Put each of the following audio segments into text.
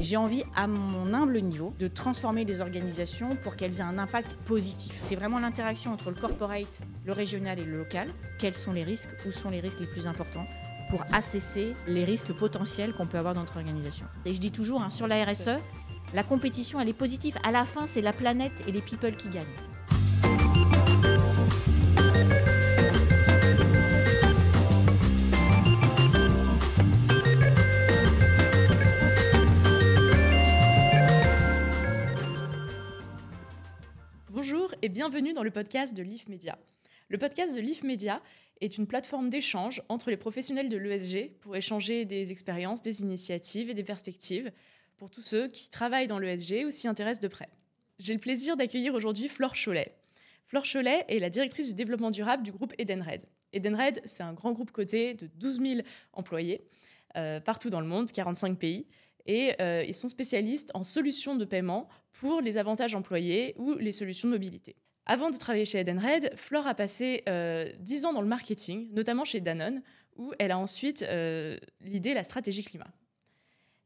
J'ai envie, à mon humble niveau, de transformer les organisations pour qu'elles aient un impact positif. C'est vraiment l'interaction entre le corporate, le régional et le local. Quels sont les risques? Où sont les risques les plus importants? Pour assesser les risques potentiels qu'on peut avoir dans notre organisation. Et je dis toujours, sur la RSE, la compétition, elle est positive. À la fin, c'est la planète et les people qui gagnent. Bonjour et bienvenue dans le podcast de Leaf Media. Le podcast de Leaf Media est une plateforme d'échange entre les professionnels de l'ESG pour échanger des expériences, des initiatives et des perspectives pour tous ceux qui travaillent dans l'ESG ou s'y intéressent de près. J'ai le plaisir d'accueillir aujourd'hui Flore Cholet. Flore Cholet est la directrice du développement durable du groupe Edenred. Edenred, c'est un grand groupe coté de 12 000 employés partout dans le monde, 45 pays. Et ils sont spécialistes en solutions de paiement pour les avantages employés ou les solutions de mobilité. Avant de travailler chez Edenred, Flore a passé 10 ans dans le marketing, notamment chez Danone, où elle a ensuite l'idée la stratégie climat.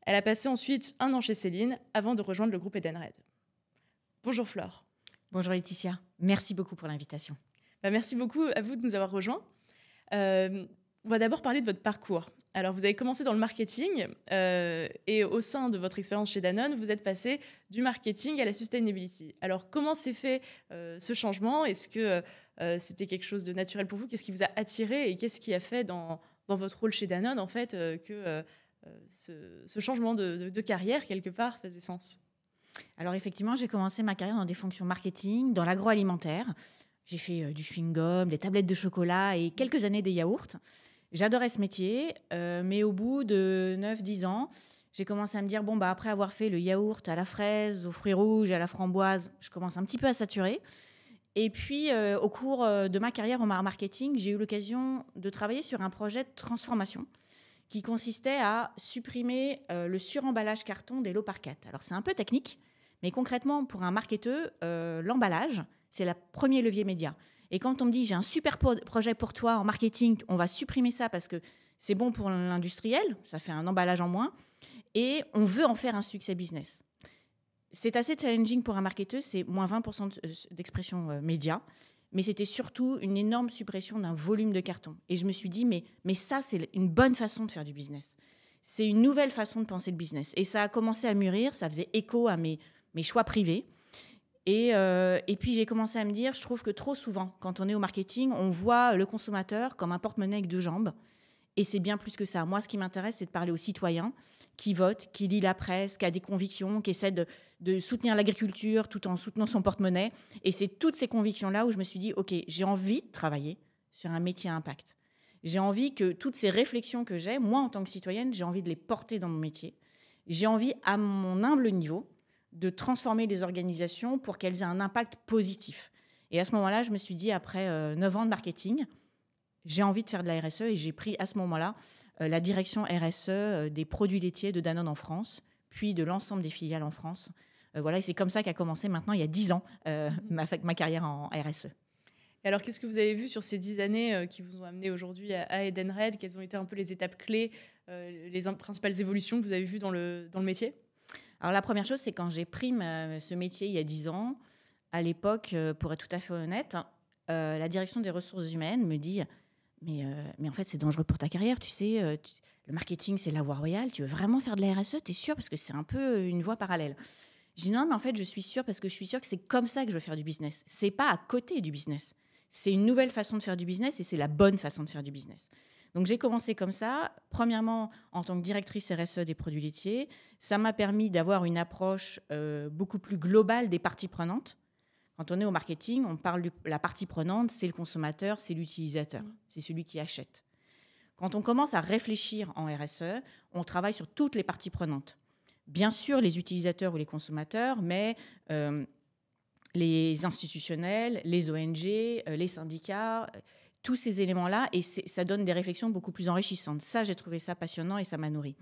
Elle a passé ensuite 1 an chez Céline avant de rejoindre le groupe Edenred. Bonjour Flore. Bonjour Laetitia, merci beaucoup pour l'invitation. Merci beaucoup à vous de nous avoir rejoints. On va d'abord parler de votre parcours. Alors, vous avez commencé dans le marketing et au sein de votre expérience chez Danone, vous êtes passé du marketing à la sustainability. Alors, comment s'est fait ce changement? Est-ce que c'était quelque chose de naturel pour vous? Qu'est-ce qui vous a attiré et qu'est-ce qui a fait dans votre rôle chez Danone en fait, que ce changement de carrière, quelque part, faisait sens? Alors, effectivement, j'ai commencé ma carrière dans des fonctions marketing, dans l'agroalimentaire. J'ai fait du chewing-gum, des tablettes de chocolat et quelques années des yaourts. J'adorais ce métier, mais au bout de 9-10 ans, j'ai commencé à me dire, après avoir fait le yaourt à la fraise, aux fruits rouges, à la framboise, je commence un petit peu à saturer. Et puis, au cours de ma carrière en marketing, j'ai eu l'occasion de travailler sur un projet de transformation qui consistait à supprimer le suremballage carton des lots par 4. Alors, c'est un peu technique, mais concrètement, pour un marketeur, l'emballage, c'est le premier levier média. Et quand on me dit, j'ai un super projet pour toi en marketing, on va supprimer ça parce que c'est bon pour l'industriel, ça fait un emballage en moins, et on veut en faire un succès business. C'est assez challenging pour un marketeur, c'est moins 20% d'expression média, mais c'était surtout une énorme suppression d'un volume de carton. Et je me suis dit, mais ça, c'est une bonne façon de faire du business. C'est une nouvelle façon de penser le business. Et ça a commencé à mûrir, ça faisait écho à mes choix privés. Et puis, j'ai commencé à me dire, je trouve que trop souvent, quand on est au marketing, on voit le consommateur comme un porte-monnaie avec 2 jambes. Et c'est bien plus que ça. Moi, ce qui m'intéresse, c'est de parler aux citoyens qui votent, qui lit la presse, qui a des convictions, qui essaient de soutenir l'agriculture tout en soutenant son porte-monnaie. Et c'est toutes ces convictions-là où je me suis dit, OK, j'ai envie de travailler sur un métier à impact. J'ai envie que toutes ces réflexions que j'ai, moi, en tant que citoyenne, j'ai envie de les porter dans mon métier. J'ai envie, à mon humble niveau, de transformer les organisations pour qu'elles aient un impact positif. Et à ce moment-là, je me suis dit, après 9 ans de marketing, j'ai envie de faire de la RSE et j'ai pris à ce moment-là la direction RSE des produits laitiers de Danone en France, puis de l'ensemble des filiales en France. Voilà, et c'est comme ça qu'a commencé maintenant, il y a 10 ans, ma carrière en RSE. Et alors, qu'est-ce que vous avez vu sur ces 10 années qui vous ont amené aujourd'hui à Edenred? Quelles ont été un peu les étapes clés, les principales évolutions que vous avez vues dans le métier? Alors, la première chose, c'est quand j'ai pris ce métier il y a 10 ans, à l'époque, pour être tout à fait honnête, la direction des ressources humaines me dit mais en fait, c'est dangereux pour ta carrière, tu sais, le marketing, c'est la voie royale, tu veux vraiment faire de la RSE, t'es sûr? Parce que c'est un peu une voie parallèle. Je dis non, mais en fait, je suis sûre parce que je suis sûre que c'est comme ça que je veux faire du business. C'est pas à côté du business. C'est une nouvelle façon de faire du business et c'est la bonne façon de faire du business. Donc, j'ai commencé comme ça. Premièrement, en tant que directrice RSE des produits laitiers, ça m'a permis d'avoir une approche beaucoup plus globale des parties prenantes. Quand on est au marketing, on parle de la partie prenante, c'est le consommateur, c'est l'utilisateur, c'est celui qui achète. Quand on commence à réfléchir en RSE, on travaille sur toutes les parties prenantes. Bien sûr, les utilisateurs ou les consommateurs, mais les institutionnels, les ONG, les syndicats, tous ces éléments-là, et ça donne des réflexions beaucoup plus enrichissantes. Ça, j'ai trouvé ça passionnant et ça m'a nourri.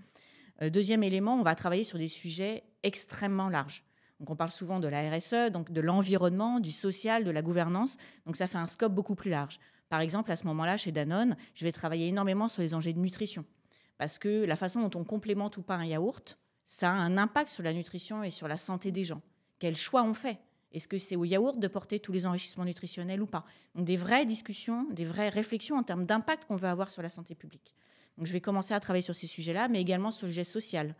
Deuxième élément, on va travailler sur des sujets extrêmement larges. Donc, on parle souvent de la RSE, donc de l'environnement, du social, de la gouvernance. Donc, ça fait un scope beaucoup plus large. Par exemple, à ce moment-là, chez Danone, je vais travailler énormément sur les enjeux de nutrition. Parce que la façon dont on complémente ou pas un yaourt, ça a un impact sur la nutrition et sur la santé des gens. Quel choix on fait? Est-ce que c'est au yaourt de porter tous les enrichissements nutritionnels ou pas? Donc des vraies discussions, des vraies réflexions en termes d'impact qu'on veut avoir sur la santé publique. Donc je vais commencer à travailler sur ces sujets-là, mais également sur le geste social.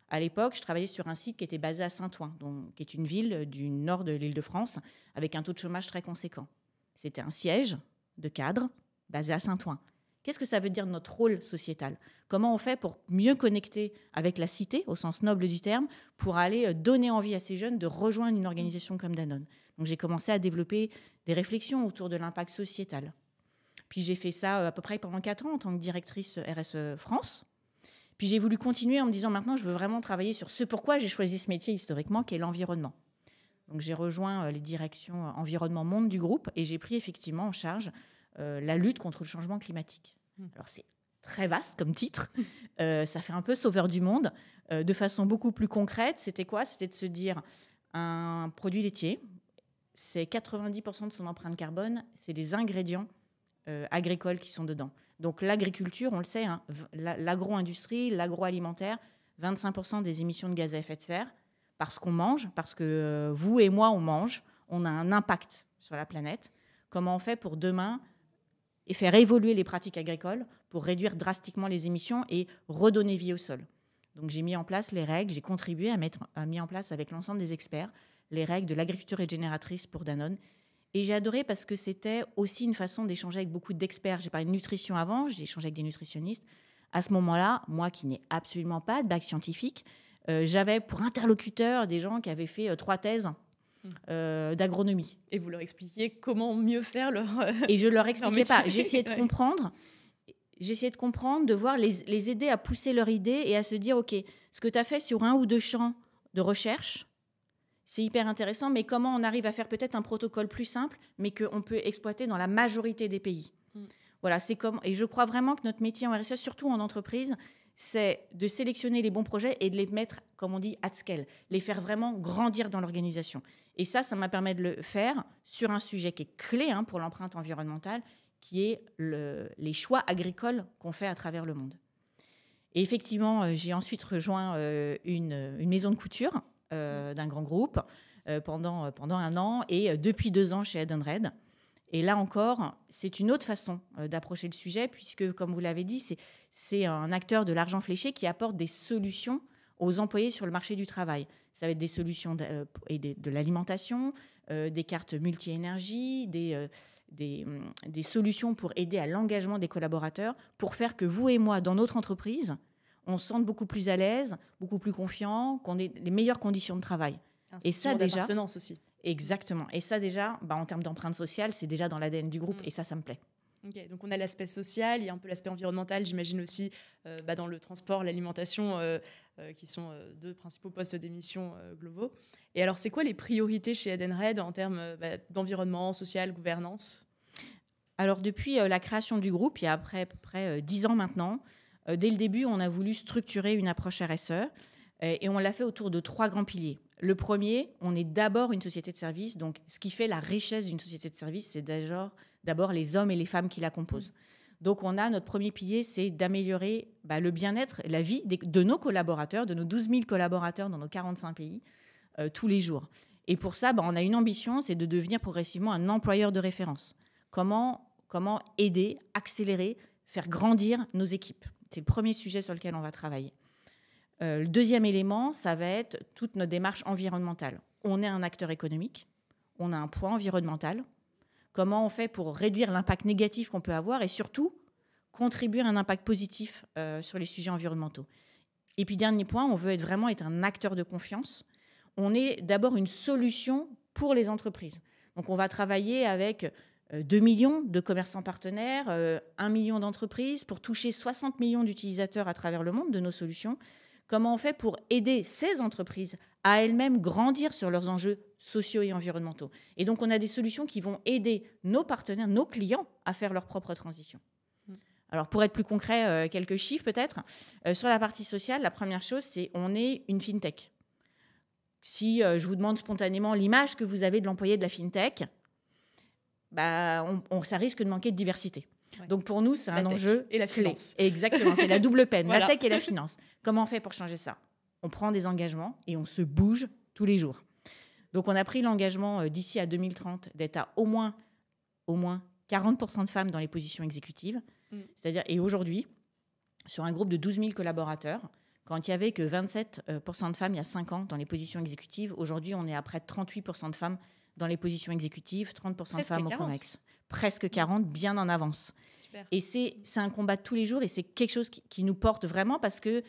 À l'époque, je travaillais sur un site qui était basé à Saint-Ouen, qui est une ville du nord de l'Île-de-France, avec un taux de chômage très conséquent. C'était un siège de cadre basé à Saint-Ouen. Qu'est-ce que ça veut dire notre rôle sociétal? Comment on fait pour mieux connecter avec la cité, au sens noble du terme, pour aller donner envie à ces jeunes de rejoindre une organisation comme Danone? Donc j'ai commencé à développer des réflexions autour de l'impact sociétal. Puis j'ai fait ça à peu près pendant 4 ans en tant que directrice RSE France. Puis j'ai voulu continuer en me disant maintenant je veux vraiment travailler sur ce pourquoi j'ai choisi ce métier historiquement, qui est l'environnement. Donc j'ai rejoint les directions environnement monde du groupe et j'ai pris effectivement en charge la lutte contre le changement climatique. Alors c'est très vaste comme titre, ça fait un peu sauveur du monde. De façon beaucoup plus concrète, c'était quoi? C'était de se dire un produit laitier, c'est 90% de son empreinte carbone, c'est les ingrédients agricoles qui sont dedans. Donc l'agriculture, on le sait, hein, l'agro-industrie, l'agroalimentaire, 25% des émissions de gaz à effet de serre, parce qu'on mange, parce que vous et moi, on mange, on a un impact sur la planète. Comment on fait pour demain et faire évoluer les pratiques agricoles pour réduire drastiquement les émissions et redonner vie au sol? Donc j'ai mis en place les règles, j'ai contribué à mettre en place avec l'ensemble des experts les règles de l'agriculture régénératrice pour Danone. Et j'ai adoré parce que c'était aussi une façon d'échanger avec beaucoup d'experts. J'ai parlé de nutrition avant, j'ai échangé avec des nutritionnistes. À ce moment-là, moi qui n'ai absolument pas de bac scientifique, j'avais pour interlocuteur des gens qui avaient fait 3 thèses d'agronomie. Et vous leur expliquiez comment mieux faire leur Et je leur expliquais pas. J'essayais de Ouais. comprendre. J'essayais de comprendre, de voir, les aider à pousser leur idée et à se dire, OK, ce que tu as fait sur 1 ou 2 champs de recherche, c'est hyper intéressant, mais comment on arrive à faire peut-être un protocole plus simple, mais qu'on peut exploiter dans la majorité des pays. Voilà, c'est comme, et je crois vraiment que notre métier en RSE, surtout en entreprise, c'est de sélectionner les bons projets et de les mettre, comme on dit, at scale, les faire vraiment grandir dans l'organisation. Et ça m'a permis de le faire sur un sujet qui est clé pour l'empreinte environnementale, qui est les choix agricoles qu'on fait à travers le monde. Et effectivement, j'ai ensuite rejoint une maison de couture d'un grand groupe pendant 1 an et depuis 2 ans chez Edenred. Et là encore, c'est une autre façon d'approcher le sujet puisque, comme vous l'avez dit, c'est un acteur de l'argent fléché qui apporte des solutions aux employés sur le marché du travail. Ça va être des solutions de l'alimentation, des cartes multi-énergie, des solutions pour aider à l'engagement des collaborateurs, pour faire que vous et moi, dans notre entreprise, on se sente beaucoup plus à l'aise, beaucoup plus confiant, qu'on ait les meilleures conditions de travail. Et ça déjà, d'appartenance aussi. Exactement. Et ça déjà, en termes d'empreinte sociale, c'est déjà dans l'ADN du groupe et ça me plaît. Okay, donc on a l'aspect social, il y a un peu l'aspect environnemental, j'imagine aussi dans le transport, l'alimentation, qui sont 2 principaux postes d'émission globaux. Et alors, c'est quoi les priorités chez Edenred en termes d'environnement, social, gouvernance? Alors, depuis la création du groupe, il y a à peu près 10 ans maintenant, dès le début, on a voulu structurer une approche RSE et on l'a fait autour de 3 grands piliers. Le premier, on est d'abord une société de services, donc ce qui fait la richesse d'une société de services, c'est d'abord les hommes et les femmes qui la composent. Donc on a notre premier pilier, c'est d'améliorer le bien-être, la vie de nos collaborateurs, de nos 12 000 collaborateurs dans nos 45 pays, tous les jours. Et pour ça, on a une ambition, c'est de devenir progressivement un employeur de référence. Comment aider, accélérer, faire grandir nos équipes? C'est le premier sujet sur lequel on va travailler. Le deuxième élément, ça va être toute notre démarche environnementale. On est un acteur économique, on a un poids environnemental. Comment on fait pour réduire l'impact négatif qu'on peut avoir et surtout contribuer à un impact positif sur les sujets environnementaux. Et puis dernier point, on veut vraiment être un acteur de confiance. On est d'abord une solution pour les entreprises. Donc on va travailler avec 2 millions de commerçants partenaires, 1 million d'entreprises pour toucher 60 millions d'utilisateurs à travers le monde de nos solutions. Comment on fait pour aider ces entreprises à elles-mêmes grandir sur leurs enjeux sociaux et environnementaux? Et donc, on a des solutions qui vont aider nos partenaires, nos clients, à faire leur propre transition. Alors, pour être plus concret, quelques chiffres peut-être. Sur la partie sociale, la première chose, c'est on est une fintech. Si je vous demande spontanément l'image que vous avez de l'employé de la fintech, ça risque de manquer de diversité. Ouais. Donc pour nous, c'est un enjeu et la finance. Exactement, c'est la double peine, Voilà. la tech et la finance. Comment on fait pour changer ça? on prend des engagements et on se bouge tous les jours. Donc, on a pris l'engagement d'ici à 2030 d'être à au moins 40% de femmes dans les positions exécutives. C'est-à-dire, et aujourd'hui, sur un groupe de 12 000 collaborateurs, quand il n'y avait que 27% de femmes il y a 5 ans dans les positions exécutives, aujourd'hui, on est à près de 38% de femmes dans les positions exécutives, 30% de femmes au COMEX. Presque 40, bien en avance. Super. Et c'est un combat de tous les jours et c'est quelque chose qui nous porte vraiment parce que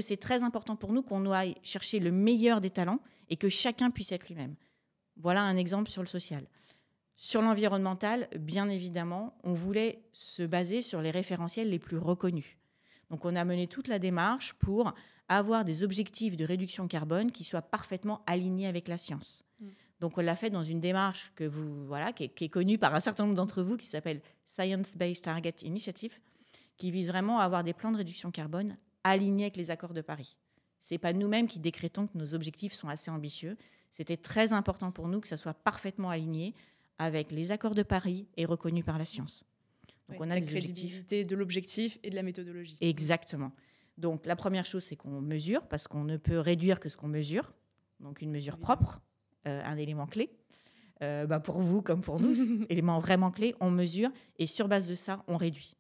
c'est très important pour nous qu'on aille chercher le meilleur des talents et que chacun puisse être lui-même. Voilà un exemple sur le social. Sur l'environnemental, bien évidemment, on voulait se baser sur les référentiels les plus reconnus. Donc, on a mené toute la démarche pour avoir des objectifs de réduction carbone qui soient parfaitement alignés avec la science. Donc, on l'a fait dans une démarche qui est connue par un certain nombre d'entre vous, qui s'appelle Science Based Target Initiative, qui vise vraiment à avoir des plans de réduction carbone alignés avec les accords de Paris. Ce n'est pas nous-mêmes qui décrétons que nos objectifs sont assez ambitieux. C'était très important pour nous que ça soit parfaitement aligné avec les accords de Paris et reconnu par la science. Donc, on a la des crédibilité de l'objectif et de la méthodologie. Exactement. Donc, la première chose, c'est qu'on mesure, parce qu'on ne peut réduire que ce qu'on mesure. Donc, une mesure propre, un élément clé. Pour vous comme pour nous, élément vraiment clé, on mesure et sur base de ça, on réduit.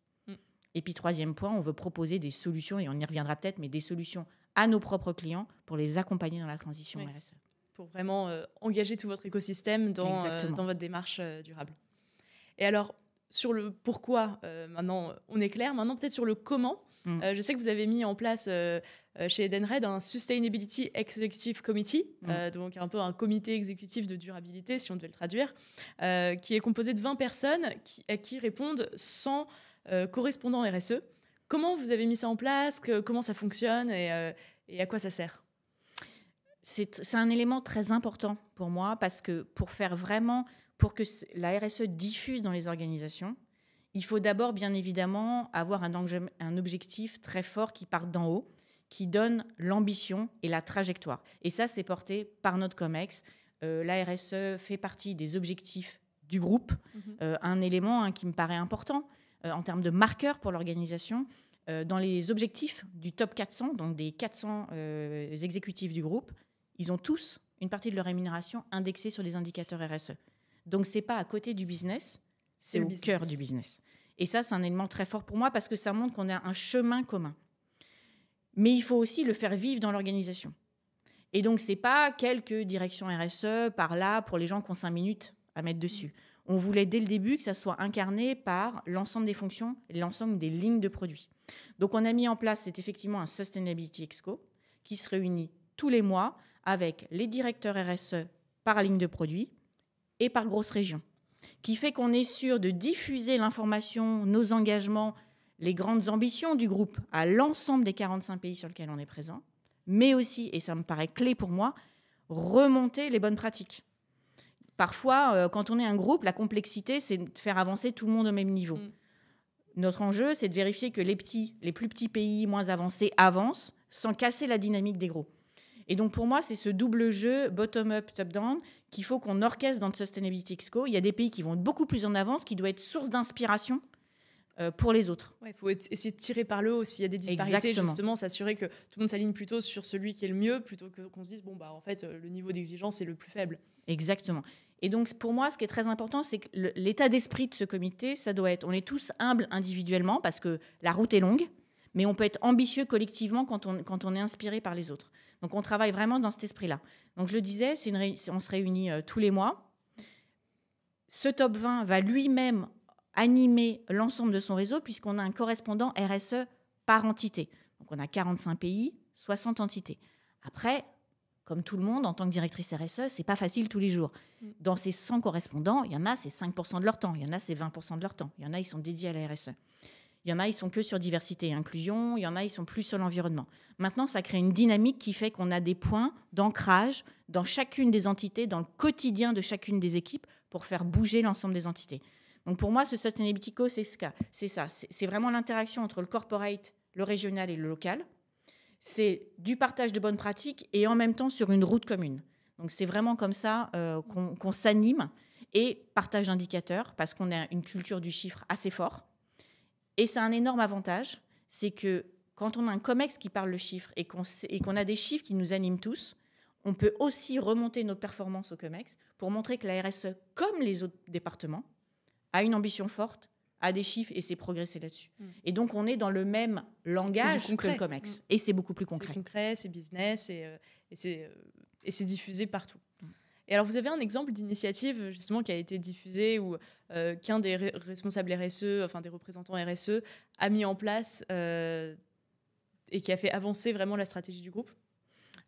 Et puis, troisième point, on veut proposer des solutions, et on y reviendra peut-être, mais des solutions à nos propres clients pour les accompagner dans la transition RSE. Pour vraiment engager tout votre écosystème dans votre démarche durable. Et alors, sur le pourquoi, maintenant, on est clair. Maintenant, peut-être sur le comment. Je sais que vous avez mis en place chez Edenred un Sustainability Executive Committee, donc un peu un comité exécutif de durabilité, si on devait le traduire, qui est composé de 20 personnes qui répondent 100 correspondants RSE. Comment vous avez mis ça en place ? Comment ça fonctionne et à quoi ça sert ? C'est un élément très important pour moi parce que pour que la RSE diffuse dans les organisations, il faut d'abord, bien évidemment, avoir un objectif très fort qui part d'en haut, qui donne l'ambition et la trajectoire. Et ça, c'est porté par notre COMEX. La RSE fait partie des objectifs du groupe. Un élément qui me paraît important en termes de marqueur pour l'organisation. Dans les objectifs du top 400, donc des 400 exécutifs du groupe, ils ont tous une partie de leur rémunération indexée sur les indicateurs RSE. Donc, ce n'est pas à côté du business, c'est au cœur du business. Et ça, c'est un élément très fort pour moi parce que ça montre qu'on a un chemin commun. Mais il faut aussi le faire vivre dans l'organisation. Et donc, ce n'est pas quelques directions RSE par là pour les gens qui ont 5 minutes à mettre dessus. On voulait dès le début que ça soit incarné par l'ensemble des fonctions et l'ensemble des lignes de produits. Donc, on a mis en place, c'est effectivement un Sustainability Exco qui se réunit tous les mois avec les directeurs RSE par ligne de produits et par grosse région, qui fait qu'on est sûr de diffuser l'information, nos engagements, les grandes ambitions du groupe à l'ensemble des 45 pays sur lesquels on est présent, mais aussi, et ça me paraît clé pour moi, remonter les bonnes pratiques. Parfois, quand on est un groupe, la complexité, c'est de faire avancer tout le monde au même niveau. Notre enjeu, c'est de vérifier que les plus petits pays moins avancés avancent sans casser la dynamique des gros. Et donc, pour moi, c'est ce double jeu bottom-up, top-down qu'il faut qu'on orchestre dans le Sustainability Exco. Il y a des pays qui vont être beaucoup plus en avance, qui doivent être source d'inspiration pour les autres. Il faut essayer de tirer par le haut. S'il y a des disparités, Exactement. Justement, s'assurer que tout le monde s'aligne plutôt sur celui qui est le mieux, plutôt qu'on se dise, en fait, le niveau d'exigence est le plus faible. Exactement. Et donc, pour moi, ce qui est très important, c'est que l'état d'esprit de ce comité, ça doit être, on est tous humbles individuellement, parce que la route est longue, mais on peut être ambitieux collectivement quand on est inspiré par les autres. Donc, on travaille vraiment dans cet esprit-là. Donc, je le disais, on se réunit tous les mois. Ce top 20 va lui-même animer l'ensemble de son réseau, puisqu'on a un correspondant RSE par entité. Donc, on a 45 pays, 60 entités. Après, comme tout le monde, en tant que directrice RSE, c'est pas facile tous les jours. Dans ces 100 correspondants, il y en a, c'est 5% de leur temps. Il y en a, c'est 20% de leur temps. Il y en a, ils sont dédiés à la RSE. Il y en a, ils sont que sur diversité et inclusion. Il y en a, ils sont plus sur l'environnement. Maintenant, ça crée une dynamique qui fait qu'on a des points d'ancrage dans chacune des entités, dans le quotidien de chacune des équipes, pour faire bouger l'ensemble des entités. Donc, pour moi, ce Sustainability Co, c'est ça. C'est vraiment l'interaction entre le corporate, le régional et le local. C'est du partage de bonnes pratiques et en même temps sur une route commune. Donc, c'est vraiment comme ça qu'on s'anime et partage d'indicateurs parce qu'on a une culture du chiffre assez fort. Et c'est un énorme avantage, c'est que quand on a un COMEX qui parle le chiffre et qu'on a des chiffres qui nous animent tous, on peut aussi remonter nos performances au COMEX pour montrer que la RSE, comme les autres départements, a une ambition forte, a des chiffres et s'est progressé là-dessus. Et donc, on est dans le même langage que le COMEX. Et c'est beaucoup plus concret. C'est concret, c'est business et c'est diffusé partout. Et alors, vous avez un exemple d'initiative justement qui a été diffusée ou qu'un des responsables RSE, enfin des représentants RSE, a mis en place et qui a fait avancer vraiment la stratégie du groupe?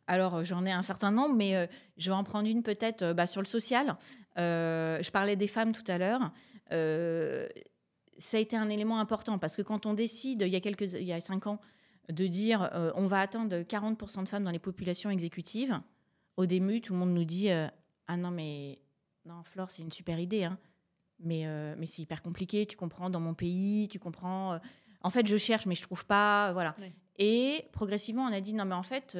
Alors, j'en ai un certain nombre, mais je vais en prendre une peut-être sur le social. Je parlais des femmes tout à l'heure. Ça a été un élément important parce que quand on décide, il y a 5 ans, de dire on va atteindre 40% de femmes dans les populations exécutives, au début, tout le monde nous dit ah non, mais non, Flore, c'est une super idée, hein. Mais c'est hyper compliqué, tu comprends, dans mon pays, tu comprends. En fait, je cherche, mais je trouve pas. Voilà. Oui. Et progressivement, on a dit non, mais en fait,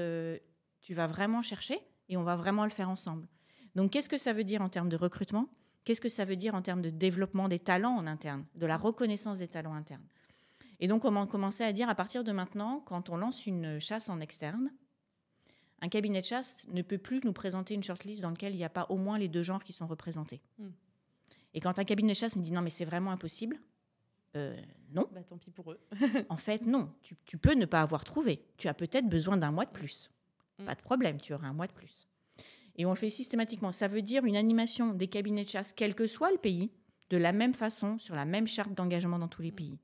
tu vas vraiment chercher et on va vraiment le faire ensemble. Donc, qu'est-ce que ça veut dire en termes de recrutement ? Qu'est-ce que ça veut dire en termes de développement des talents en interne, de la reconnaissance des talents internes ? Et donc, on a commencé à dire, à partir de maintenant, quand on lance une chasse en externe, un cabinet de chasse ne peut plus nous présenter une shortlist dans laquelle il n'y a pas au moins les 2 genres qui sont représentés. Et quand un cabinet de chasse me dit non, mais c'est vraiment impossible, non. Bah, tant pis pour eux. En fait, non. Tu peux ne pas avoir trouvé. Tu as peut-être besoin d'un mois de plus. Pas de problème, tu auras un mois de plus. Et on le fait systématiquement. Ça veut dire une animation des cabinets de chasse, quel que soit le pays, de la même façon, sur la même charte d'engagement dans tous les pays.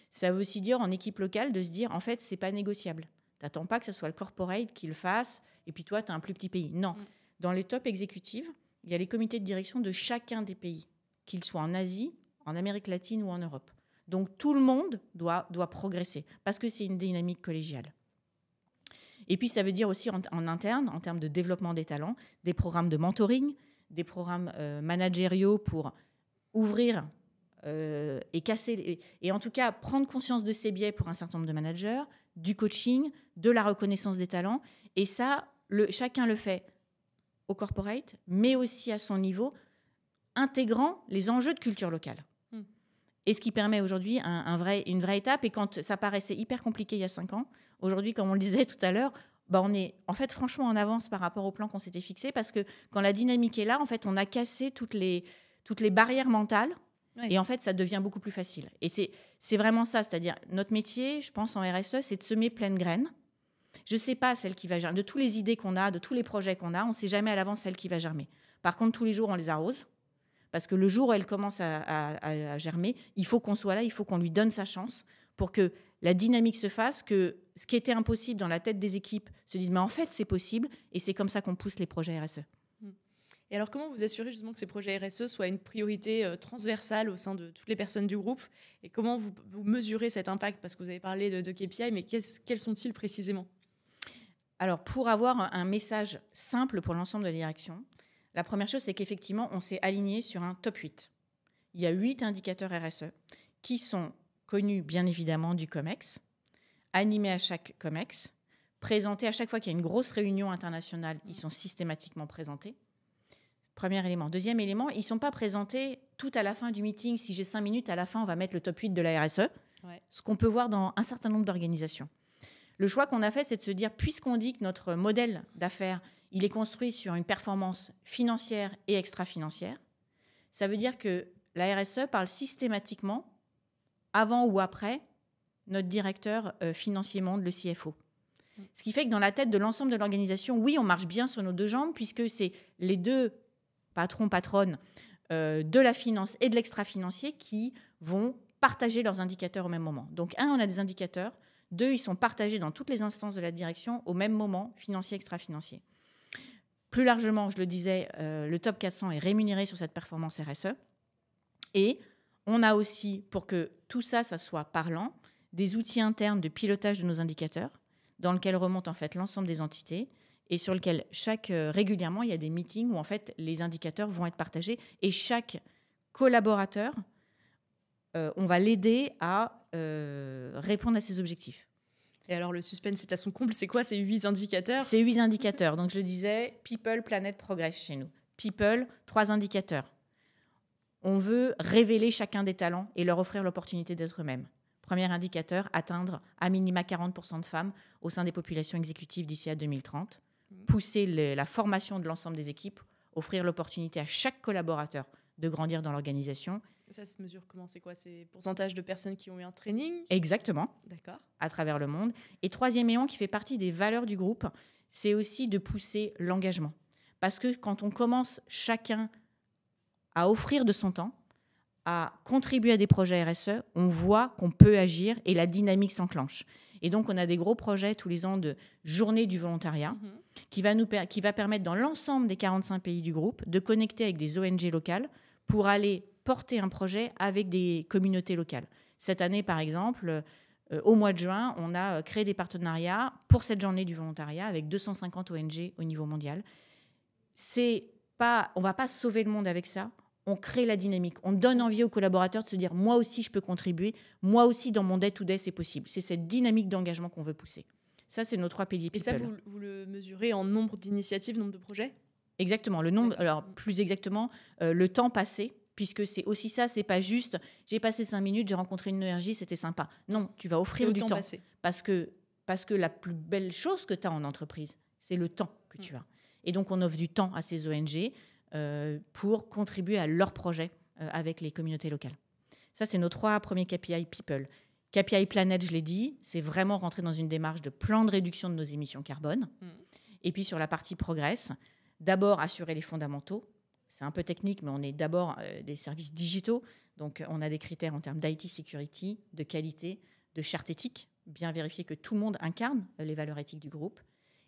Ça veut aussi dire, en équipe locale, de se dire, en fait, c'est pas négociable. Tu n'attends pas que ce soit le corporate qui le fasse, et puis toi, tu as un plus petit pays. Non. Dans les top exécutives, il y a les comités de direction de chacun des pays, qu'ils soient en Asie, en Amérique latine ou en Europe. Donc, tout le monde doit progresser, parce que c'est une dynamique collégiale. Et puis, ça veut dire aussi en interne, en termes de développement des talents, des programmes de mentoring, des programmes managériaux pour ouvrir et casser, et en tout cas prendre conscience de ces biais pour un certain nombre de managers, du coaching, de la reconnaissance des talents. Et ça, chacun le fait au corporate, mais aussi à son niveau, intégrant les enjeux de culture locale. Et ce qui permet aujourd'hui une vraie étape. Et quand ça paraissait hyper compliqué il y a 5 ans, aujourd'hui, comme on le disait tout à l'heure, on est en fait franchement en avance par rapport au plan qu'on s'était fixé, parce que quand la dynamique est là, en fait, on a cassé toutes les barrières mentales. Oui. Et en fait, ça devient beaucoup plus facile. Et c'est vraiment ça, c'est-à-dire notre métier, je pense en RSE, c'est de semer plein de graines. Je ne sais pas celle qui va germer. De toutes les idées qu'on a, de tous les projets qu'on a, on ne sait jamais à l'avance celle qui va germer. Par contre, tous les jours, on les arrose. Parce que le jour où elle commence à germer, il faut qu'on soit là, il faut qu'on lui donne sa chance pour que la dynamique se fasse, que ce qui était impossible dans la tête des équipes se dise mais en fait c'est possible, et c'est comme ça qu'on pousse les projets RSE. Et alors comment vous assurez justement que ces projets RSE soient une priorité transversale au sein de toutes les personnes du groupe, et comment vous mesurez cet impact? Parce que vous avez parlé de KPI, mais quels sont-ils précisément? Alors pour avoir un message simple pour l'ensemble de la direction, la première chose, c'est qu'effectivement, on s'est aligné sur un top 8. Il y a 8 indicateurs RSE qui sont connus, bien évidemment, du COMEX, animés à chaque COMEX, présentés à chaque fois qu'il y a une grosse réunion internationale, ils sont systématiquement présentés. Premier élément. Deuxième élément, ils ne sont pas présentés tout à la fin du meeting. Si j'ai 5 minutes, à la fin, on va mettre le top 8 de la RSE, ce qu'on peut voir dans un certain nombre d'organisations. Le choix qu'on a fait, c'est de se dire, puisqu'on dit que notre modèle d'affaires, il est construit sur une performance financière et extra-financière, ça veut dire que la RSE parle systématiquement, avant ou après, notre directeur financier monde, le CFO. Ce qui fait que dans la tête de l'ensemble de l'organisation, oui, on marche bien sur nos 2 jambes, puisque c'est les 2 patronnes de la finance et de l'extra-financier qui vont partager leurs indicateurs au même moment. Donc, 1, on a des indicateurs. 2, ils sont partagés dans toutes les instances de la direction au même moment, financier, extra-financier. Plus largement, je le disais, le top 400 est rémunéré sur cette performance RSE. Et on a aussi, pour que tout ça, ça soit parlant, des outils internes de pilotage de nos indicateurs, dans lesquels remontent en fait l'ensemble des entités, et sur lesquels régulièrement, il y a des meetings où en fait les indicateurs vont être partagés, et chaque collaborateur, on va l'aider à répondre à ses objectifs. Et alors, le suspense est à son comble. C'est quoi ces 8 indicateurs? C'est 8 indicateurs. Donc, je le disais, People, Planet, Progress chez nous. People, 3 indicateurs. On veut révéler chacun des talents et leur offrir l'opportunité d'être eux-mêmes. Premier indicateur, atteindre à minima 40% de femmes au sein des populations exécutives d'ici à 2030. Pousser la formation de l'ensemble des équipes, offrir l'opportunité à chaque collaborateur de grandir dans l'organisation. Ça se mesure comment? C'est quoi? C'est pourcentage de personnes qui ont eu un training? Exactement. D'accord. À travers le monde. Et troisième élément qui fait partie des valeurs du groupe, c'est aussi de pousser l'engagement. Parce que quand on commence chacun à offrir de son temps, à contribuer à des projets RSE, on voit qu'on peut agir et la dynamique s'enclenche. Et donc, on a des gros projets tous les ans de journée du volontariat qui va permettre dans l'ensemble des 45 pays du groupe de connecter avec des ONG locales pour aller porter un projet avec des communautés locales. Cette année, par exemple, au mois de juin, on a créé des partenariats pour cette journée du volontariat avec 250 ONG au niveau mondial. On ne va pas sauver le monde avec ça. On crée la dynamique. On donne envie aux collaborateurs de se dire « moi aussi, je peux contribuer. Moi aussi, dans mon day-to-day, c'est possible ». C'est cette dynamique d'engagement qu'on veut pousser. Ça, c'est nos 3 piliers people. Et ça, vous le mesurez en nombre d'initiatives, nombre de projets? Exactement. Le nombre, alors plus exactement, le temps passé, puisque c'est aussi ça, c'est pas juste « j'ai passé 5 minutes, j'ai rencontré une énergie, c'était sympa ». Non, tu vas offrir du temps. Parce que la plus belle chose que tu as en entreprise, c'est le temps que tu as. Et donc, on offre du temps à ces ONG pour contribuer à leurs projets avec les communautés locales. Ça, c'est nos 3 premiers KPI People. KPI Planète, je l'ai dit, c'est vraiment rentrer dans une démarche de plan de réduction de nos émissions carbone. Et puis, sur la partie Progress, d'abord, assurer les fondamentaux. C'est un peu technique, mais on est d'abord des services digitaux. Donc, on a des critères en termes d'IT security, de qualité, de charte éthique, bien vérifier que tout le monde incarne les valeurs éthiques du groupe.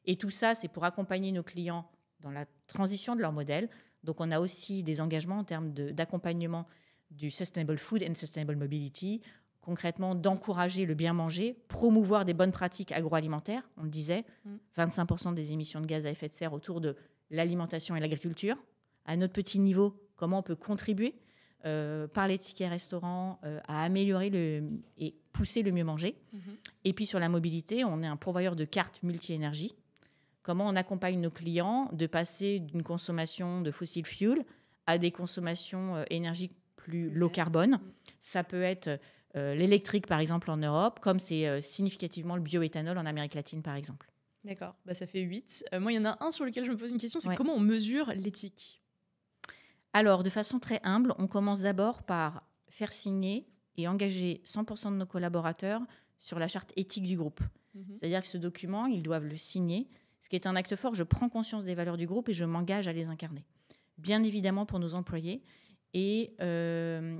Et tout ça, c'est pour accompagner nos clients dans la transition de leur modèle. Donc, on a aussi des engagements en termes d'accompagnement du Sustainable Food and Sustainable Mobility, concrètement d'encourager le bien manger, promouvoir des bonnes pratiques agroalimentaires, on le disait, 25% des émissions de gaz à effet de serre autour de l'alimentation et l'agriculture. À notre petit niveau, comment on peut contribuer par les tickets restaurants à améliorer et pousser le mieux manger. Et puis sur la mobilité, on est un pourvoyeur de cartes multi-énergie. Comment on accompagne nos clients de passer d'une consommation de fossil fuel à des consommations énergiques plus low carbone. Ça peut être l'électrique, par exemple, en Europe, comme c'est significativement le bioéthanol en Amérique latine, par exemple. D'accord, ça fait 8. Moi, il y en a un sur lequel je me pose une question, c'est comment on mesure l'éthique? Alors, de façon très humble, on commence d'abord par faire signer et engager 100% de nos collaborateurs sur la charte éthique du groupe. C'est-à-dire que ce document, ils doivent le signer. Ce qui est un acte fort, je prends conscience des valeurs du groupe et je m'engage à les incarner. Bien évidemment pour nos employés. Et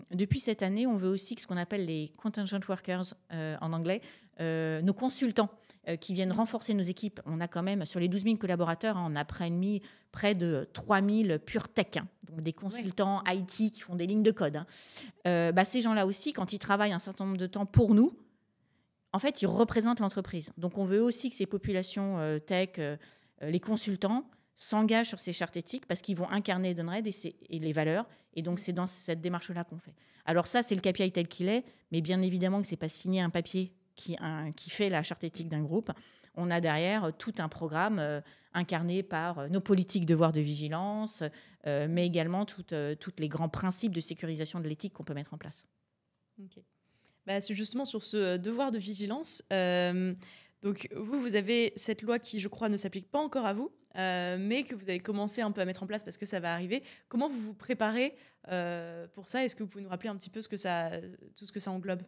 depuis cette année, on veut aussi que ce qu'on appelle les contingent workers en anglais, nos consultants qui viennent renforcer nos équipes. On a quand même, sur les 12 000 collaborateurs, on a près de 3 000 pure tech, donc des consultants IT qui font des lignes de code. Ces gens-là aussi, quand ils travaillent un certain nombre de temps pour nous, en fait, ils représentent l'entreprise. Donc, on veut aussi que ces populations tech, les consultants, s'engagent sur ces chartes éthiques parce qu'ils vont incarner Edenred et les valeurs. Et donc, c'est dans cette démarche-là qu'on fait. Alors ça, c'est le KPI tel qu'il est, mais bien évidemment que ce n'est pas signer un papier qui fait la charte éthique d'un groupe. On a derrière tout un programme incarné par nos politiques devoirs de vigilance, mais également tous les grands principes de sécurisation de l'éthique qu'on peut mettre en place. Ok. C'est justement sur ce devoir de vigilance. Donc, vous avez cette loi qui, je crois, ne s'applique pas encore à vous, mais que vous avez commencé un peu à mettre en place parce que ça va arriver. Comment vous vous préparez pour ça? Est-ce que vous pouvez nous rappeler un petit peu tout ce que ça englobe?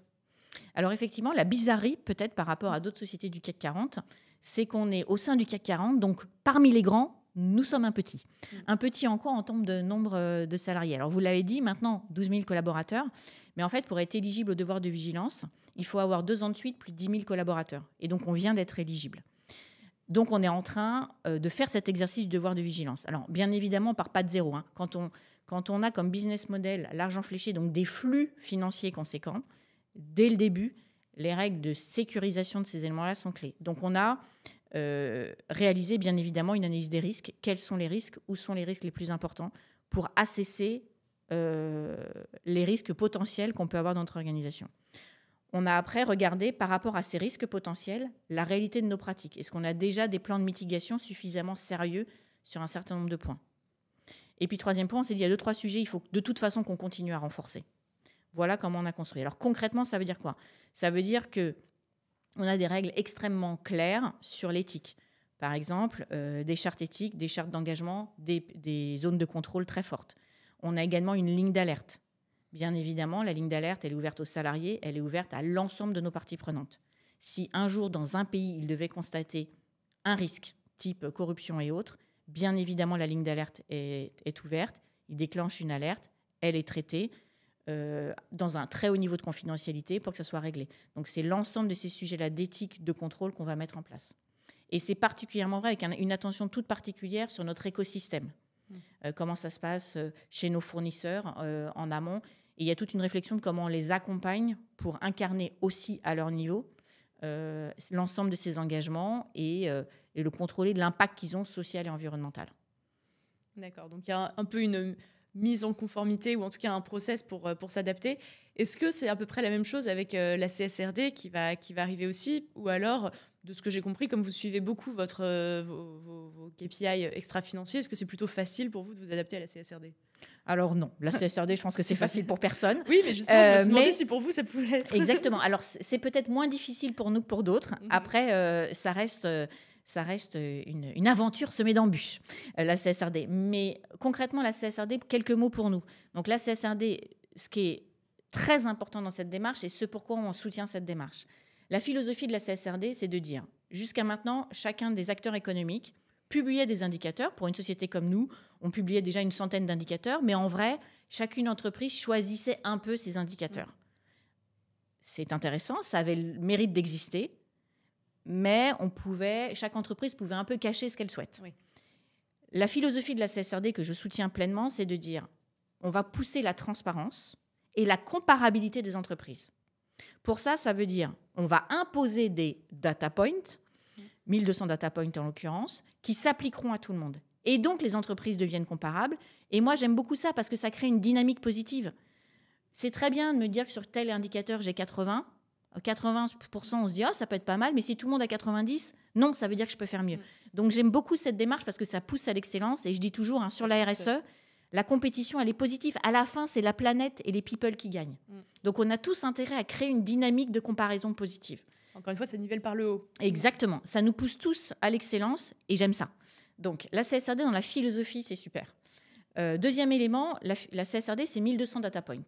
Alors effectivement, la bizarrerie, peut-être par rapport à d'autres sociétés du CAC 40, c'est qu'on est au sein du CAC 40, donc parmi les grands, nous sommes un petit. Un petit en quoi? En termes de nombre de salariés. Alors vous l'avez dit, maintenant 12 000 collaborateurs, mais en fait, pour être éligible au devoir de vigilance, il faut avoir 2 ans de suite, plus de 10 000 collaborateurs. Et donc, on vient d'être éligible. Donc, on est en train de faire cet exercice du devoir de vigilance. Alors, bien évidemment, on ne part pas de zéro. Quand on a comme business model l'argent fléché, donc des flux financiers conséquents, dès le début, les règles de sécurisation de ces éléments-là sont clés. Donc, on a réalisé, bien évidemment, une analyse des risques. Quels sont les risques? Où sont les risques les plus importants pour assesser les risques potentiels qu'on peut avoir dans notre organisation. On a après regardé par rapport à ces risques potentiels la réalité de nos pratiques. Est-ce qu'on a déjà des plans de mitigation suffisamment sérieux sur un certain nombre de points? Et puis troisième point, on s'est dit il y a 2-3 sujets, il faut de toute façon qu'on continue à renforcer. Voilà comment on a construit. Alors concrètement, ça veut dire quoi? Ça veut dire qu'on a des règles extrêmement claires sur l'éthique. Par exemple, des chartes éthiques, des chartes d'engagement, des zones de contrôle très fortes. On a également une ligne d'alerte. Bien évidemment, la ligne d'alerte, elle est ouverte aux salariés, elle est ouverte à l'ensemble de nos parties prenantes. Si un jour, dans un pays, il devait constater un risque, type corruption et autres, bien évidemment, la ligne d'alerte est ouverte, il déclenche une alerte, elle est traitée dans un très haut niveau de confidentialité pour que ça soit réglé. Donc, c'est l'ensemble de ces sujets-là d'éthique, de contrôle qu'on va mettre en place. Et c'est particulièrement vrai avec une attention toute particulière sur notre écosystème. Comment ça se passe chez nos fournisseurs en amont. Et il y a toute une réflexion de comment on les accompagne pour incarner aussi à leur niveau l'ensemble de ces engagements et le contrôler de l'impact qu'ils ont social et environnemental. D'accord, donc il y a un peu une mise en conformité ou en tout cas un process pour s'adapter. Est-ce que c'est à peu près la même chose avec la CSRD qui va arriver aussi? Ou alors, de ce que j'ai compris, comme vous suivez beaucoup vos KPI extra-financiers, est-ce que c'est plutôt facile pour vous de vous adapter à la CSRD? Alors non, la CSRD, je pense que c'est facile pour personne. Oui, mais justement, je me suis demandé si pour vous, ça pouvait être... Exactement. Alors, c'est peut-être moins difficile pour nous que pour d'autres. Après, ça reste une aventure semée d'embûches, la CSRD. Mais concrètement, la CSRD, quelques mots pour nous. Donc la CSRD, ce qui est très important dans cette démarche, et ce pourquoi on soutient cette démarche. La philosophie de la CSRD, c'est de dire, jusqu'à maintenant, chacun des acteurs économiques publiait des indicateurs. Pour une société comme nous, on publiait déjà une centaine d'indicateurs, mais en vrai, chacune entreprise choisissait un peu ses indicateurs. C'est intéressant, ça avait le mérite d'exister, mais chaque entreprise pouvait un peu cacher ce qu'elle souhaite. Oui. La philosophie de la CSRD que je soutiens pleinement, c'est de dire on va pousser la transparence et la comparabilité des entreprises. Pour ça, ça veut dire on va imposer des data points, 1200 data points en l'occurrence, qui s'appliqueront à tout le monde. Et donc, les entreprises deviennent comparables. Et moi, j'aime beaucoup ça parce que ça crée une dynamique positive. C'est très bien de me dire que sur tel indicateur, j'ai 80%, on se dit, ça peut être pas mal, mais si tout le monde a 90%, non, ça veut dire que je peux faire mieux. Donc, j'aime beaucoup cette démarche parce que ça pousse à l'excellence. Et je dis toujours, sur la RSE, la compétition, elle est positive. À la fin, c'est la planète et les people qui gagnent. Donc, on a tous intérêt à créer une dynamique de comparaison positive. Encore une fois, ça nivelle par le haut. Exactement. Ça nous pousse tous à l'excellence et j'aime ça. Donc, la CSRD, dans la philosophie, c'est super. Deuxième élément, la CSRD, c'est 1200 data points.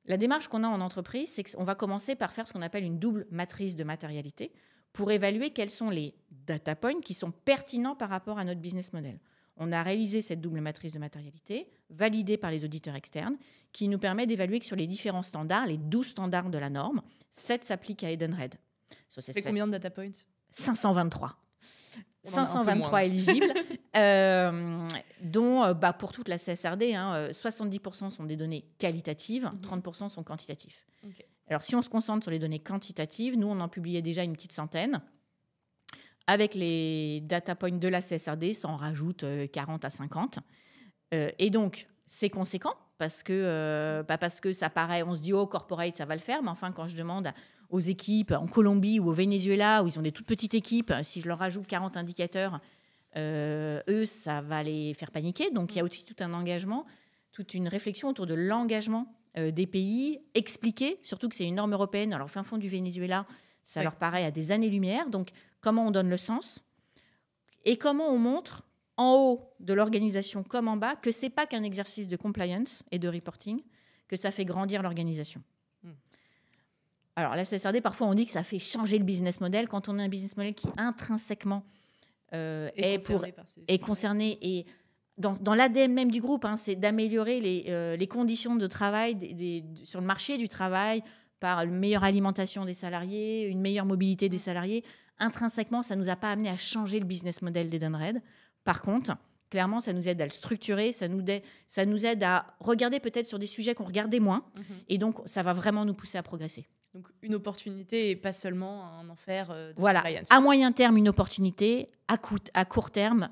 La démarche qu'on a en entreprise, c'est qu'on va commencer par faire ce qu'on appelle une double matrice de matérialité pour évaluer quels sont les data points qui sont pertinents par rapport à notre business model. On a réalisé cette double matrice de matérialité, validée par les auditeurs externes, qui nous permet d'évaluer que sur les différents standards, les 12 standards de la norme, 7 s'appliquent à Edenred. C'est combien de data points? 523. 523 éligibles, dont pour toute la CSRD, 70% sont des données qualitatives, 30% sont quantitatifs. Okay. Alors, si on se concentre sur les données quantitatives, nous, on en publiait déjà une petite centaine. Avec les data points de la CSRD, ça en rajoute 40 à 50. Et donc, c'est conséquent parce que ça paraît, on se dit, corporate, ça va le faire. Mais enfin, quand je demande aux équipes en Colombie ou au Venezuela, où ils ont des toutes petites équipes, si je leur rajoute 40 indicateurs, eux, ça va les faire paniquer. Donc, il y a aussi tout un engagement, toute une réflexion autour de l'engagement des pays, expliquer, surtout que c'est une norme européenne. Alors, fin fond du Venezuela, ça leur paraît à des années-lumière. Donc, comment on donne le sens et comment on montre en haut de l'organisation comme en bas que ce n'est pas qu'un exercice de compliance et de reporting, que ça fait grandir l'organisation. Alors, la CSRD, parfois, on dit que ça fait changer le business model quand on a un business model qui intrinsèquement est concerné. Et dans l'ADN même du groupe, c'est d'améliorer les conditions de travail sur le marché du travail par une meilleure alimentation des salariés, une meilleure mobilité des salariés. Intrinsèquement, ça ne nous a pas amené à changer le business model d'Edenred. Par contre, clairement, ça nous aide à le structurer, ça nous aide à regarder peut-être sur des sujets qu'on regardait moins. Et donc, ça va vraiment nous pousser à progresser. Donc, une opportunité et pas seulement un enfer de compliance. À moyen terme, une opportunité. À court terme,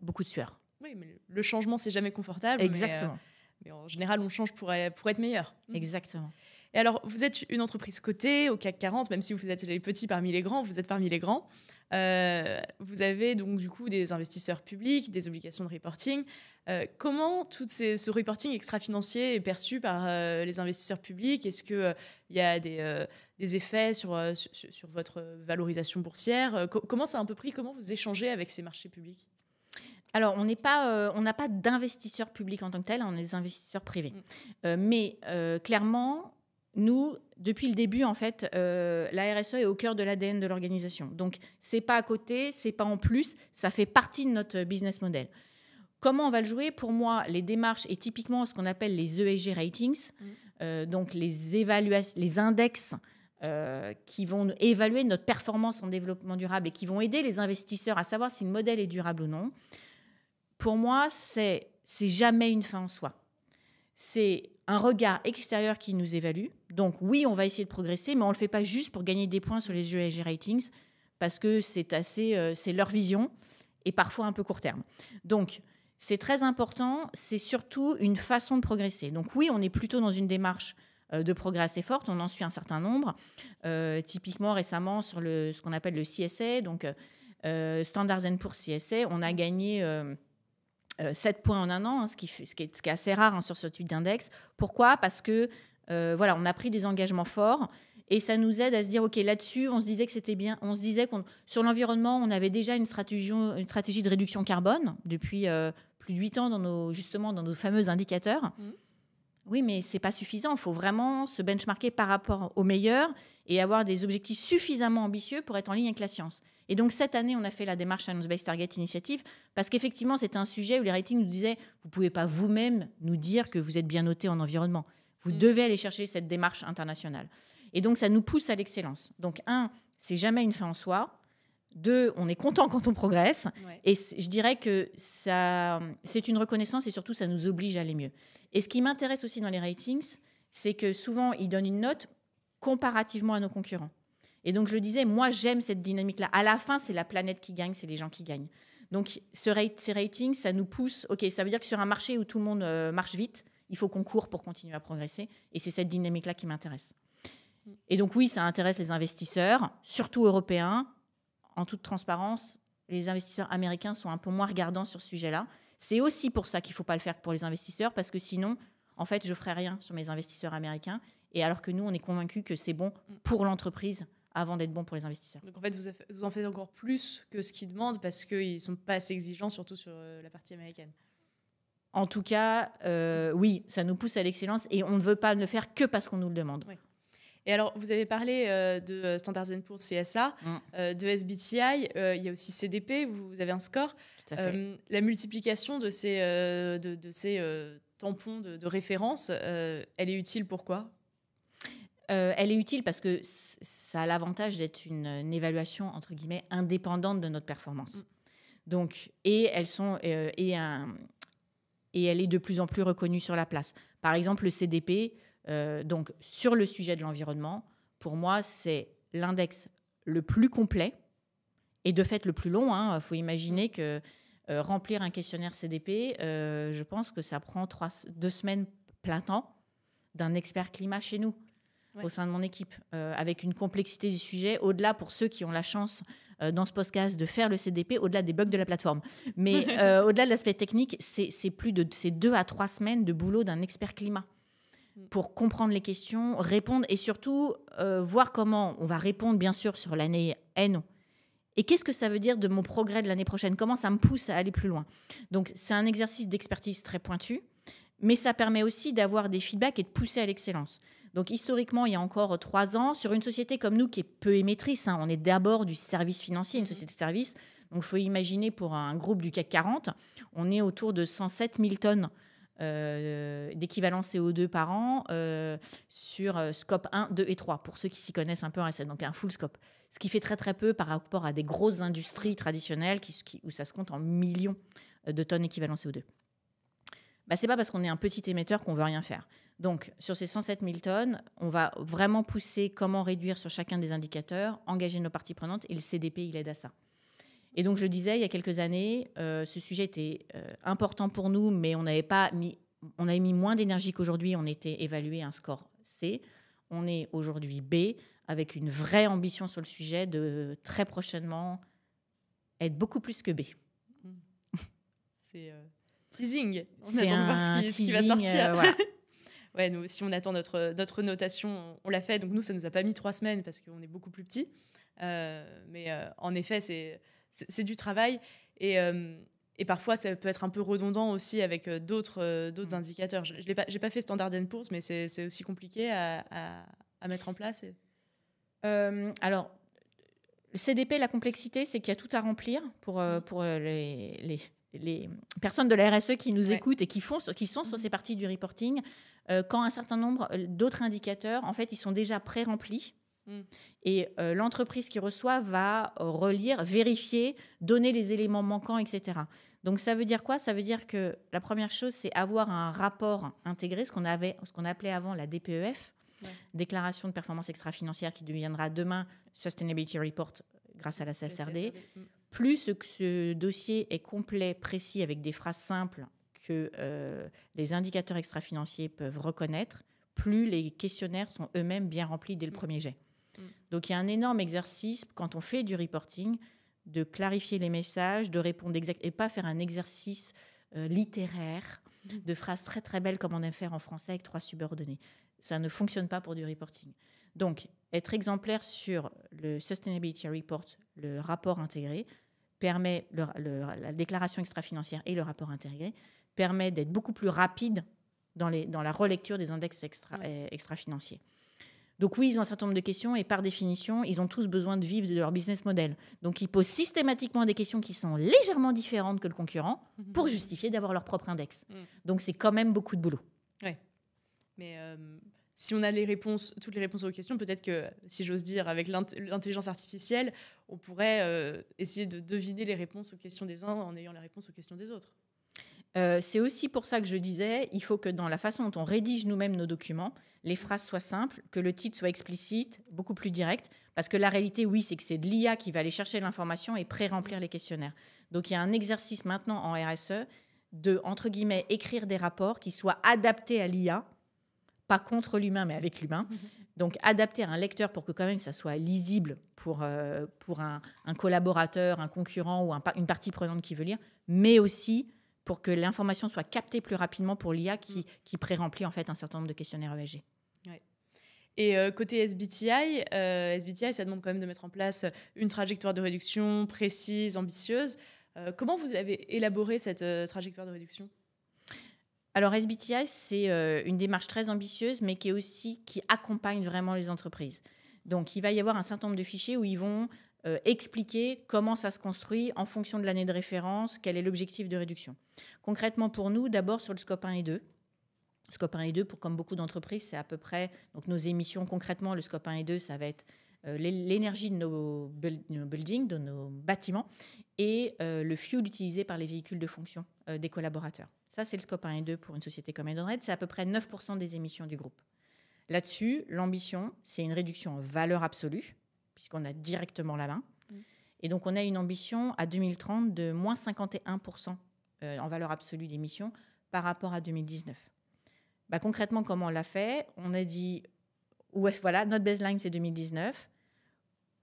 beaucoup de sueur. Oui, mais le changement, c'est jamais confortable. Exactement. Mais en général, on change pour être meilleur. Exactement. Et alors, vous êtes une entreprise cotée au CAC 40, même si vous êtes les petits parmi les grands, vous êtes parmi les grands. Vous avez donc du coup des investisseurs publics, des obligations de reporting. Comment ce reporting extra-financier est perçu par les investisseurs publics? Est-ce qu'il y a des effets sur votre valorisation boursière? Comment c'est un peu pris? Comment vous échangez avec ces marchés publics? Alors, on n'a pas d'investisseurs publics en tant que tel, on est des investisseurs privés. Mais clairement, nous, depuis le début, en fait, la RSE est au cœur de l'ADN de l'organisation. Donc, c'est pas à côté, c'est pas en plus, ça fait partie de notre business model. Comment on va le jouer? Pour moi, les démarches et typiquement ce qu'on appelle les ESG ratings, donc les index qui vont évaluer notre performance en développement durable et qui vont aider les investisseurs à savoir si le modèle est durable ou non. Pour moi, c'est jamais une fin en soi. C'est un regard extérieur qui nous évalue. Donc oui, on va essayer de progresser, mais on ne le fait pas juste pour gagner des points sur les ESG ratings, parce que c'est leur vision et parfois un peu court terme. Donc c'est très important, c'est surtout une façon de progresser. Donc oui, on est plutôt dans une démarche de progrès assez forte, on en suit un certain nombre. Typiquement récemment sur ce qu'on appelle le CSA, donc Standard & Poor's CSA, on a gagné 7 points en un an, ce qui est assez rare sur ce type d'index. Pourquoi? Parce que voilà, on a pris des engagements forts et ça nous aide à se dire, OK, là-dessus, on se disait que c'était bien. On se disait sur l'environnement, on avait déjà une stratégie de réduction carbone depuis plus de 8 ans dans nos fameux indicateurs. Oui, mais ce n'est pas suffisant. Il faut vraiment se benchmarker par rapport aux meilleurs et avoir des objectifs suffisamment ambitieux pour être en ligne avec la science. Et donc, cette année, on a fait la démarche Science Based Target Initiative parce qu'effectivement, c'était un sujet où les ratings nous disaient « Vous ne pouvez pas vous-même nous dire que vous êtes bien noté en environnement. Vous devez aller chercher cette démarche internationale. » Et donc, ça nous pousse à l'excellence. Donc, 1, c'est jamais une fin en soi. 2, on est content quand on progresse. Ouais. Et je dirais que c'est une reconnaissance et surtout, ça nous oblige à aller mieux. Et ce qui m'intéresse aussi dans les ratings, c'est que souvent, ils donnent une note comparativement à nos concurrents. Et donc, je le disais, moi, j'aime cette dynamique-là. À la fin, c'est la planète qui gagne, c'est les gens qui gagnent. Donc, ces ratings, ça nous pousse. OK, ça veut dire que sur un marché où tout le monde marche vite, il faut qu'on court pour continuer à progresser. Et c'est cette dynamique-là qui m'intéresse. Et donc, oui, ça intéresse les investisseurs, surtout européens. En toute transparence, les investisseurs américains sont un peu moins regardants sur ce sujet-là. C'est aussi pour ça qu'il ne faut pas le faire pour les investisseurs, parce que sinon, en fait, je ne ferai rien sur mes investisseurs américains. Et alors que nous, on est convaincus que c'est bon pour l'entreprise avant d'être bon pour les investisseurs. Donc en fait, vous en faites encore plus que ce qu'ils demandent parce qu'ils ne sont pas assez exigeants, surtout sur la partie américaine. En tout cas, oui, ça nous pousse à l'excellence et on ne veut pas le faire que parce qu'on nous le demande. Oui. Et alors, vous avez parlé de Standard & Poor's CSA, de SBTI, il y a aussi CDP, vous avez un score. Tout à fait. La multiplication de ces tampons de référence, elle est utile pourquoi? Elle est utile parce que ça a l'avantage d'être une évaluation, entre guillemets, indépendante de notre performance. Donc, et elle est de plus en plus reconnue sur la place. Par exemple, le CDP, donc sur le sujet de l'environnement, pour moi, c'est l'index le plus complet et de fait le plus long. Il faut imaginer que remplir un questionnaire CDP, je pense que ça prend 2 semaines plein temps d'un expert climat chez nous. Ouais. Au sein de mon équipe, avec une complexité du sujet, au-delà pour ceux qui ont la chance dans ce podcast de faire le CDP, au-delà des bugs de la plateforme. Mais au-delà de l'aspect technique, c'est 2 à 3 semaines de boulot d'un expert climat pour comprendre les questions, répondre et surtout voir comment on va répondre, bien sûr, sur l'année N. Et qu'est-ce que ça veut dire de mon progrès de l'année prochaine? Comment ça me pousse à aller plus loin? Donc, c'est un exercice d'expertise très pointu, mais ça permet aussi d'avoir des feedbacks et de pousser à l'excellence. Donc, historiquement, il y a encore 3 ans, sur une société comme nous qui est peu émettrice, on est d'abord du service financier, une société de service. Donc, il faut imaginer pour un groupe du CAC 40, on est autour de 107 000 tonnes d'équivalent CO2 par an sur scope 1, 2 et 3, pour ceux qui s'y connaissent un peu en RSE, donc un full scope. Ce qui fait très, très peu par rapport à des grosses industries traditionnelles où ça se compte en millions de tonnes équivalent CO2. Ce n'est pas parce qu'on est un petit émetteur qu'on ne veut rien faire. Donc, sur ces 107 000 tonnes, on va vraiment pousser comment réduire sur chacun des indicateurs, engager nos parties prenantes, et le CDP, il aide à ça. Et donc, je le disais, il y a quelques années, ce sujet était important pour nous, mais on avait mis moins d'énergie qu'aujourd'hui. On était évalué à un score C. On est aujourd'hui B, avec une vraie ambition sur le sujet de très prochainement être beaucoup plus que B. C'est teasing. On C'est attend de voir un ce qui va teasing, sortir. voilà. Ouais, nous, si on attend notre notation, on l'a fait. Donc nous, ça nous a pas mis 3 semaines parce qu'on est beaucoup plus petits. Mais en effet, c'est du travail. Et parfois, ça peut être un peu redondant aussi avec d'autres indicateurs. Je n'ai pas fait Standard & Poor's, mais c'est aussi compliqué à mettre en place. Alors, le CDP, la complexité, c'est qu'il y a tout à remplir pour les personnes de la RSE qui nous écoutent et qui sont sur ces parties du reporting. Quand un certain nombre d'autres indicateurs, en fait, ils sont déjà pré-remplis. Et l'entreprise qui reçoit va relire, vérifier, donner les éléments manquants, etc. Donc, ça veut dire quoi ? Ça veut dire que la première chose, c'est avoir un rapport intégré, ce qu'on appelait avant la DPEF, déclaration de performance extra-financière, qui deviendra demain Sustainability Report grâce à la CSRD. Plus ce dossier est complet, précis, avec des phrases simples que les indicateurs extra-financiers peuvent reconnaître, plus les questionnaires sont eux-mêmes bien remplis dès le premier jet. Donc, il y a un énorme exercice, quand on fait du reporting, de clarifier les messages, de répondre et pas faire un exercice littéraire de phrases très, très belles comme on aime faire en français avec 3 subordonnés. Ça ne fonctionne pas pour du reporting. Donc, être exemplaire sur le Sustainability Report, le rapport intégré, permet la déclaration extra-financière et le rapport intégré, permet d'être beaucoup plus rapide dans la relecture des index extra-financiers. Donc oui, ils ont un certain nombre de questions et par définition, ils ont tous besoin de vivre de leur business model. Donc ils posent systématiquement des questions qui sont légèrement différentes que le concurrent pour justifier d'avoir leur propre index. Donc c'est quand même beaucoup de boulot. Ouais. Mais si on a toutes les réponses aux questions, peut-être que, si j'ose dire, avec l'intelligence artificielle, on pourrait essayer de deviner les réponses aux questions des uns en ayant les réponses aux questions des autres. C'est aussi pour ça que je disais, il faut que dans la façon dont on rédige nous-mêmes nos documents, les phrases soient simples, que le titre soit explicite, beaucoup plus direct, parce que la réalité, oui, c'est que c'est de l'IA qui va aller chercher l'information et pré-remplir les questionnaires. Donc il y a un exercice maintenant en RSE de, entre guillemets, écrire des rapports qui soient adaptés à l'IA, pas contre l'humain, mais avec l'humain. Donc adapter à un lecteur pour que quand même ça soit lisible pour un collaborateur, un concurrent ou une partie prenante qui veut lire, mais aussi pour que l'information soit captée plus rapidement pour l'IA qui pré-remplit en fait un certain nombre de questionnaires ESG. Ouais. Et côté SBTI, ça demande quand même de mettre en place une trajectoire de réduction précise, ambitieuse. Comment vous avez élaboré cette trajectoire de réduction ? Alors SBTI, c'est une démarche très ambitieuse, mais qui accompagne vraiment les entreprises. Donc il va y avoir un certain nombre de fichiers où ils vont expliquer comment ça se construit en fonction de l'année de référence, quel est l'objectif de réduction. Concrètement pour nous, d'abord sur le scope 1 et 2. Scope 1 et 2, comme beaucoup d'entreprises, c'est à peu près donc nos émissions. Concrètement, le scope 1 et 2, ça va être l'énergie de nos buildings, de nos bâtiments, et le fuel utilisé par les véhicules de fonction des collaborateurs. Ça, c'est le scope 1 et 2 pour une société comme Edenred. C'est à peu près 9% des émissions du groupe. Là-dessus, l'ambition, c'est une réduction en valeur absolue, puisqu'on a directement la main. Et donc, on a une ambition à 2030 de moins 51% en valeur absolue d'émissions par rapport à 2019. Concrètement, comment on l'a fait ? On a dit, voilà, notre baseline, c'est 2019.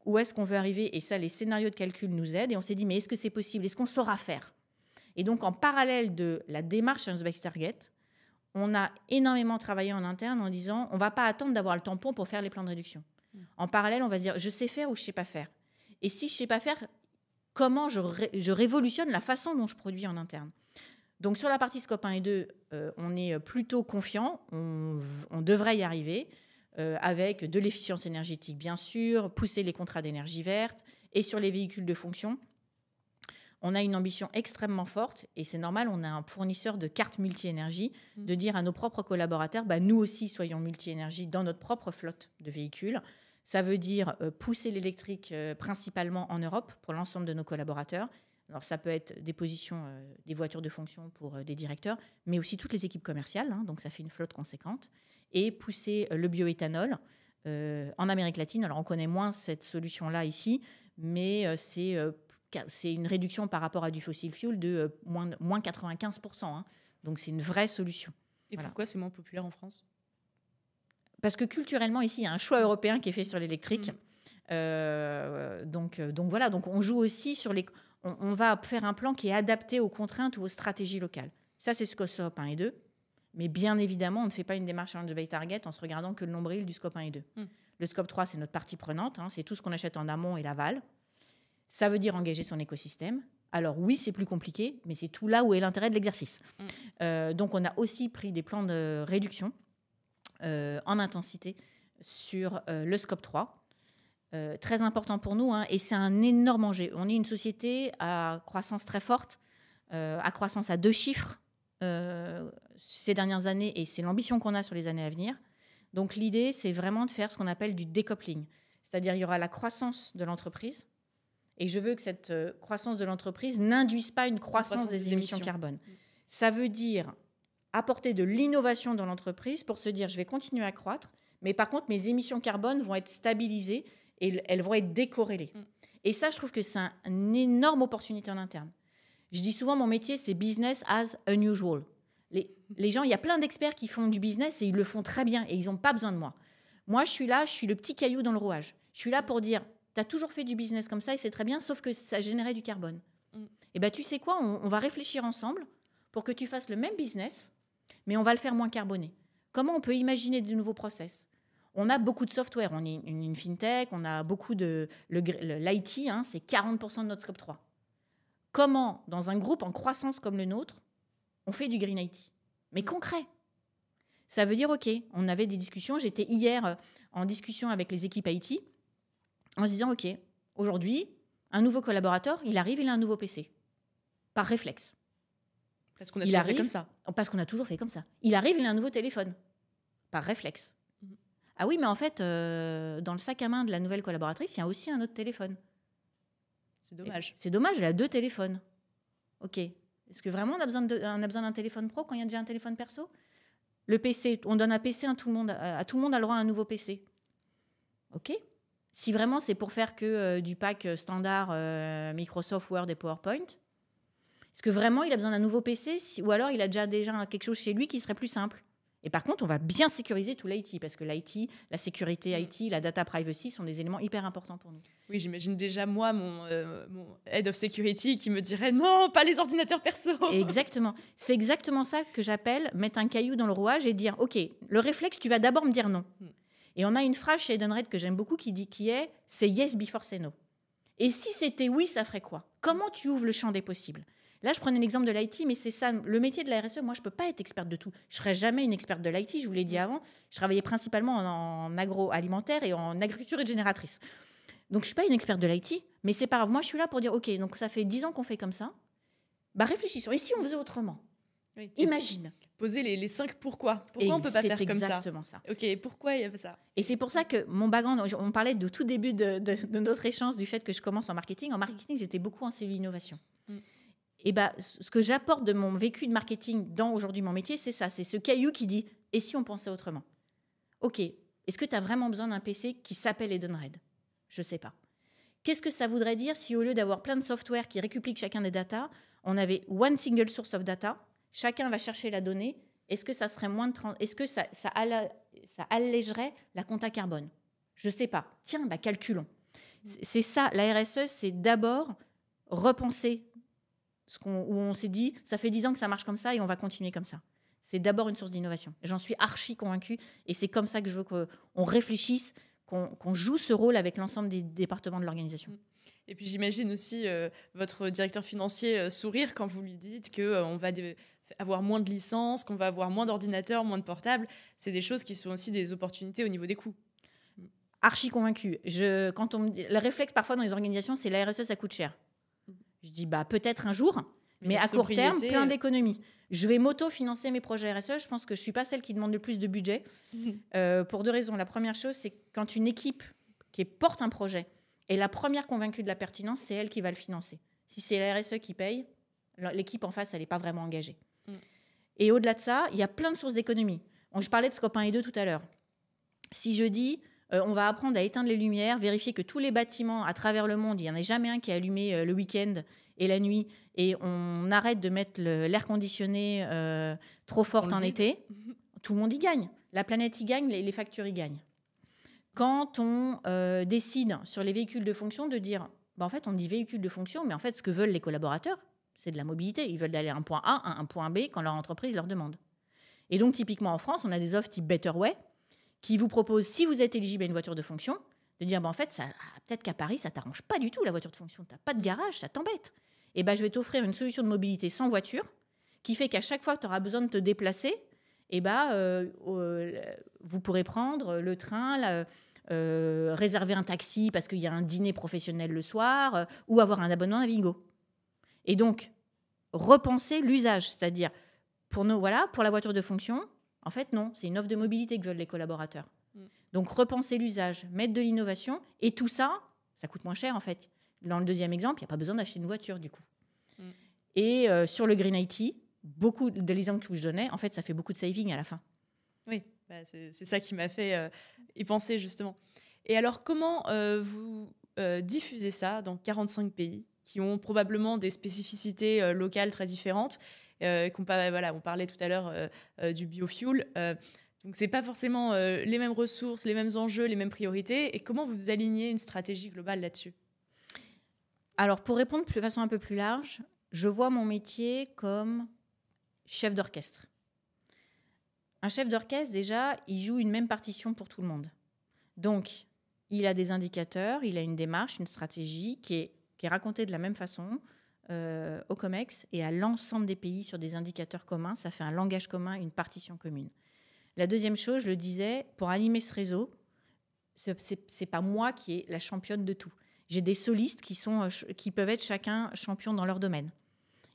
Où est-ce qu'on veut arriver ? Et ça, les scénarios de calcul nous aident. Et on s'est dit, mais est-ce que c'est possible ? Est-ce qu'on saura faire ? Et donc, en parallèle de la démarche Science-Based Target, on a énormément travaillé en interne en disant, on ne va pas attendre d'avoir le tampon pour faire les plans de réduction. En parallèle, on va se dire, je sais faire ou je ne sais pas faire. Et si je ne sais pas faire, comment je révolutionne la façon dont je produis en interne ? Donc, sur la partie scope 1 et 2, on est plutôt confiant. On devrait y arriver avec de l'efficience énergétique, bien sûr, pousser les contrats d'énergie verte. Et sur les véhicules de fonction, on a une ambition extrêmement forte. Et c'est normal, on a un fournisseur de cartes multi-énergie, de dire à nos propres collaborateurs, nous aussi, soyons multi-énergie dans notre propre flotte de véhicules. Ça veut dire pousser l'électrique principalement en Europe pour l'ensemble de nos collaborateurs. Alors, ça peut être des positions, des voitures de fonction pour des directeurs, mais aussi toutes les équipes commerciales, donc ça fait une flotte conséquente. Et pousser le bioéthanol en Amérique latine. Alors, on connaît moins cette solution-là ici, mais c'est une réduction par rapport à du fossil fuel de moins 95%. Donc, c'est une vraie solution. Et pourquoi c'est moins populaire en France ? Parce que culturellement, ici, il y a un choix européen qui est fait sur l'électrique. Donc voilà, donc on joue aussi sur les... On va faire un plan qui est adapté aux contraintes ou aux stratégies locales. Ça, c'est Scope 1 et 2. Mais bien évidemment, on ne fait pas une démarche Challenge by Target en se regardant que le nombril du Scope 1 et 2. Le Scope 3, c'est notre partie prenante. C'est tout ce qu'on achète en amont et l'aval. Ça veut dire engager son écosystème. Alors oui, c'est plus compliqué, mais c'est tout là où est l'intérêt de l'exercice. Donc on a aussi pris des plans de réduction en intensité sur le Scope 3. Très important pour nous, et c'est un énorme enjeu. On est une société à croissance très forte, à croissance à 2 chiffres ces dernières années, et c'est l'ambition qu'on a sur les années à venir. Donc l'idée, c'est vraiment de faire ce qu'on appelle du découpling. C'est-à-dire il y aura la croissance de l'entreprise, et je veux que cette croissance de l'entreprise n'induise pas une croissance des émissions carbone. Ça veut dire apporter de l'innovation dans l'entreprise pour se dire je vais continuer à croître, mais par contre mes émissions carbone vont être stabilisées et elles vont être décorrélées. Et ça, je trouve que c'est une énorme opportunité en interne. Je dis souvent, mon métier, c'est business as unusual. Les gens, il y a plein d'experts qui font du business et ils le font très bien et ils n'ont pas besoin de moi. Moi, je suis là, je suis le petit caillou dans le rouage. Je suis là pour dire, tu as toujours fait du business comme ça et c'est très bien, sauf que ça générait du carbone. Et bien, tu sais quoi, on va réfléchir ensemble pour que tu fasses le même business, mais on va le faire moins carboné. Comment on peut imaginer de nouveaux process ? On a beaucoup de software, on est une fintech, on a beaucoup de... L'IT, c'est 40% de notre Scope 3. Comment, dans un groupe en croissance comme le nôtre, on fait du Green IT ? Mais concret. Ça veut dire, OK, on avait des discussions. J'étais hier en discussion avec les équipes IT en se disant, OK, aujourd'hui, un nouveau collaborateur, il arrive, il a un nouveau PC. Par réflexe. Parce qu'on a toujours fait comme ça. Parce qu'on a toujours fait comme ça. Il arrive, il a un nouveau téléphone. Par réflexe. Ah oui, mais en fait, dans le sac à main de la nouvelle collaboratrice, il y a aussi un autre téléphone. C'est dommage. C'est dommage, elle a 2 téléphones. OK. Est-ce que vraiment on a besoin d'un téléphone pro quand il y a déjà un téléphone perso ? Le PC, on donne un PC à tout le monde. Tout le monde a le droit à un nouveau PC. OK. Si vraiment c'est pour faire que du pack standard Microsoft Word et PowerPoint, est-ce que vraiment il a besoin d'un nouveau PC ou alors il a déjà quelque chose chez lui qui serait plus simple ? Et par contre, on va bien sécuriser tout l'IT, parce que l'IT, la sécurité IT, la data privacy sont des éléments hyper importants pour nous. Oui, j'imagine déjà, moi, mon head of security qui me dirait « Non, pas les ordinateurs perso !» Exactement. C'est exactement ça que j'appelle mettre un caillou dans le rouage et dire « OK, le réflexe, tu vas d'abord me dire non. » Et on a une phrase chez Edenred que j'aime beaucoup qui est « C'est yes before say no ». Et si c'était oui, ça ferait quoi ? Comment tu ouvres le champ des possibles ? Là, je prenais l'exemple de l'IT, mais c'est ça, le métier de la RSE. Moi, je ne peux pas être experte de tout. Je ne serai jamais une experte de l'IT, je vous l'ai dit avant. Je travaillais principalement en agroalimentaire et en agriculture régénératrice. Donc, je ne suis pas une experte de l'IT, mais c'est pas grave. Moi, je suis là pour dire, OK, donc ça fait 10 ans qu'on fait comme ça. Bah, réfléchissons. Et si on faisait autrement ? Oui. Imagine. Poser les 5 pourquoi. Pourquoi on ne peut pas faire comme ça ? C'est exactement ça. OK, pourquoi il y a ça ? Et c'est pour ça que mon background, on parlait de tout début de notre échange du fait que je commence en marketing. En marketing, j'étais beaucoup en cellule innovation. Et ce que j'apporte de mon vécu de marketing dans aujourd'hui mon métier, c'est ça. C'est ce caillou qui dit « Et si on pensait autrement ?» OK, est-ce que tu as vraiment besoin d'un PC qui s'appelle Edenred ? Je ne sais pas. Qu'est-ce que ça voudrait dire si au lieu d'avoir plein de software qui récupliquent chacun des data, on avait one single source of data, chacun va chercher la donnée, est-ce que ça serait est-ce que ça allégerait la compta carbone ? Je ne sais pas. Tiens, calculons. C'est ça, la RSE, c'est d'abord repenser où on s'est dit, ça fait 10 ans que ça marche comme ça et on va continuer comme ça. C'est d'abord une source d'innovation. J'en suis archi convaincue et c'est comme ça que je veux qu'on réfléchisse, qu'on joue ce rôle avec l'ensemble des départements de l'organisation. Et puis j'imagine aussi votre directeur financier sourire quand vous lui dites qu'on va avoir moins de licences, qu'on va avoir moins d'ordinateurs, moins de portables. C'est des choses qui sont aussi des opportunités au niveau des coûts. Archi convaincue. Quand on me dit, le réflexe parfois dans les organisations, c'est la RSE, ça coûte cher. Je dis peut-être un jour, mais à court terme, plein d'économies. Je vais m'auto-financer mes projets RSE. Je pense que je ne suis pas celle qui demande le plus de budget. Pour 2 raisons. La première chose, c'est quand une équipe qui porte un projet est la première convaincue de la pertinence, c'est elle qui va le financer. Si c'est la RSE qui paye, l'équipe en face, elle n'est pas vraiment engagée. Et au-delà de ça, il y a plein de sources d'économies. Je parlais de Scope 1 et 2 tout à l'heure. Si je dis... on va apprendre à éteindre les lumières, vérifier que tous les bâtiments à travers le monde, il n'y en a jamais un qui est allumé le week-end et la nuit, et on arrête de mettre l'air conditionné trop fort en été, tout le monde y gagne. la planète y gagne, les factures y gagnent. Quand on décide sur les véhicules de fonction de dire, en fait, on dit véhicules de fonction, mais en fait, ce que veulent les collaborateurs, c'est de la mobilité. Ils veulent aller à un point A à un point B quand leur entreprise leur demande. Et donc, typiquement en France, on a des offres type Better Way qui vous proposent, si vous êtes éligible à une voiture de fonction, de dire, en fait, peut-être qu'à Paris, ça ne t'arrange pas du tout, la voiture de fonction. Tu n'as pas de garage, ça t'embête. Et je vais t'offrir une solution de mobilité sans voiture qui fait qu'à chaque fois que tu auras besoin de te déplacer, vous pourrez prendre le train, réserver un taxi parce qu'il y a un dîner professionnel le soir ou avoir un abonnement à Navigo. Et donc, repenser l'usage, c'est-à-dire pour la voiture de fonction, en fait, non, c'est une offre de mobilité que veulent les collaborateurs. Donc, repenser l'usage, mettre de l'innovation, et tout ça, ça coûte moins cher, en fait. Dans le deuxième exemple, il n'y a pas besoin d'acheter une voiture, du coup. Et sur le Green IT, beaucoup des exemples que je donnais, en fait, ça fait beaucoup de saving à la fin. Oui, c'est ça qui m'a fait y penser, justement. Et alors, comment vous diffusez ça dans 45 pays qui ont probablement des spécificités locales très différentes on parlait tout à l'heure du biofuel. Donc, ce n'est pas forcément les mêmes ressources, les mêmes enjeux, les mêmes priorités. Et comment vous alignez une stratégie globale là-dessus ? Alors, pour répondre de façon un peu plus large, je vois mon métier comme chef d'orchestre. Un chef d'orchestre, déjà, il joue une même partition pour tout le monde. Donc, il a des indicateurs, il a une démarche, une stratégie qui est racontée de la même façon au COMEX et à l'ensemble des pays sur des indicateurs communs. Ça fait un langage commun, une partition commune. La deuxième chose, je le disais, pour animer ce réseau, c'est pas moi qui est la championne de tout. J'ai des solistes qui peuvent être chacun champion dans leur domaine.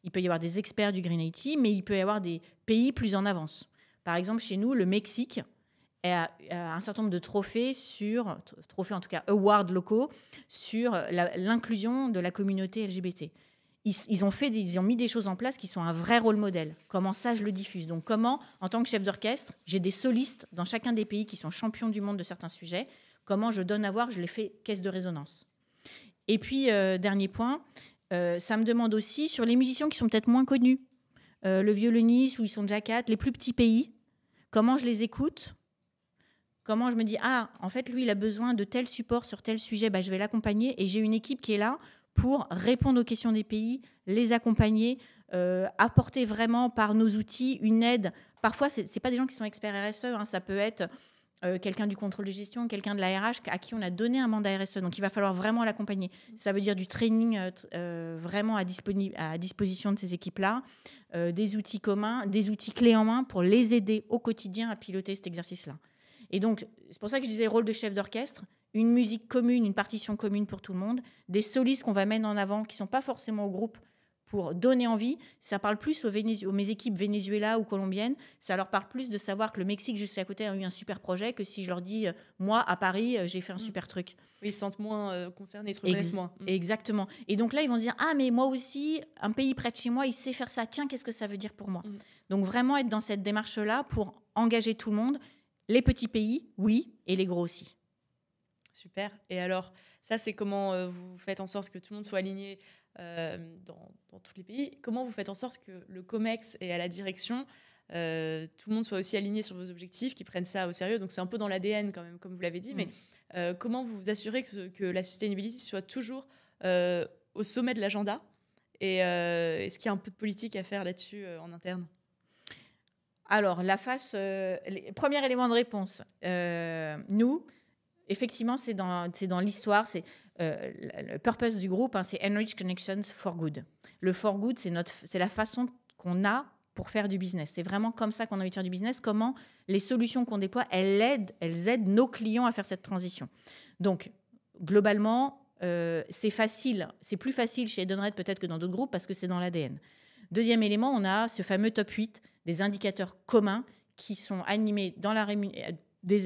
Il peut y avoir des experts du Green IT, mais il peut y avoir des pays plus en avance. Par exemple, chez nous, le Mexique a un certain nombre de trophées en tout cas awards locaux, sur l'inclusion de la communauté LGBT. Ils ont mis des choses en place qui sont un vrai rôle modèle. Comment ça, je le diffuse ? Donc comment, en tant que chef d'orchestre, j'ai des solistes dans chacun des pays qui sont champions du monde de certains sujets. Comment je donne à voir, je les fais caisse de résonance. Et puis, dernier point, ça me demande aussi sur les musiciens qui sont peut-être moins connus, le violoniste où ils sont déjà 4, les plus petits pays, comment je les écoute ? Comment je me dis, en fait, lui, il a besoin de tel support sur tel sujet, je vais l'accompagner. Et j'ai une équipe qui est là pour répondre aux questions des pays, les accompagner, apporter vraiment par nos outils une aide. Parfois, ce n'est pas des gens qui sont experts RSE, ça peut être quelqu'un du contrôle de gestion, quelqu'un de la RH à qui on a donné un mandat RSE. Donc, il va falloir vraiment l'accompagner. Ça veut dire du training vraiment à disposition de ces équipes-là, des outils communs, des outils clés en main pour les aider au quotidien à piloter cet exercice-là. Et donc, c'est pour ça que je disais rôle de chef d'orchestre, une musique commune, une partition commune pour tout le monde, des solistes qu'on va mettre en avant, qui ne sont pas forcément au groupe pour donner envie. Ça parle plus aux mes équipes vénézuéliennes ou colombiennes, ça leur parle plus de savoir que le Mexique, juste à côté, a eu un super projet, que si je leur dis, moi, à Paris, j'ai fait un super truc. Oui, ils se sentent moins concernés, ils se reconnaissent moins. Exactement. Et donc là, ils vont se dire, mais moi aussi, un pays près de chez moi, il sait faire ça. Tiens, qu'est-ce que ça veut dire pour moi ? Donc vraiment être dans cette démarche-là pour engager tout le monde. Les petits pays, oui, et les gros aussi. Super. Et alors, ça, c'est comment vous faites en sorte que tout le monde soit aligné dans tous les pays. Comment vous faites en sorte que le COMEX et à la direction, tout le monde soit aussi aligné sur vos objectifs, qu'ils prennent ça au sérieux ? Donc, c'est un peu dans l'ADN, quand même, comme vous l'avez dit. Mais comment vous vous assurez que la sustainability soit toujours au sommet de l'agenda ? Et est-ce qu'il y a un peu de politique à faire là-dessus en interne ? Alors, premier élément de réponse. Nous, effectivement, c'est dans l'histoire, c'est le purpose du groupe, c'est Enrich Connections for Good. Le for good, c'est la façon qu'on a pour faire du business. C'est vraiment comme ça qu'on a envie de faire du business. Comment les solutions qu'on déploie, elles aident nos clients à faire cette transition. Donc, globalement, c'est facile. C'est plus facile chez Edenred peut-être que dans d'autres groupes parce que c'est dans l'ADN. Deuxième élément, on a ce fameux top 8 des indicateurs communs qui sont animés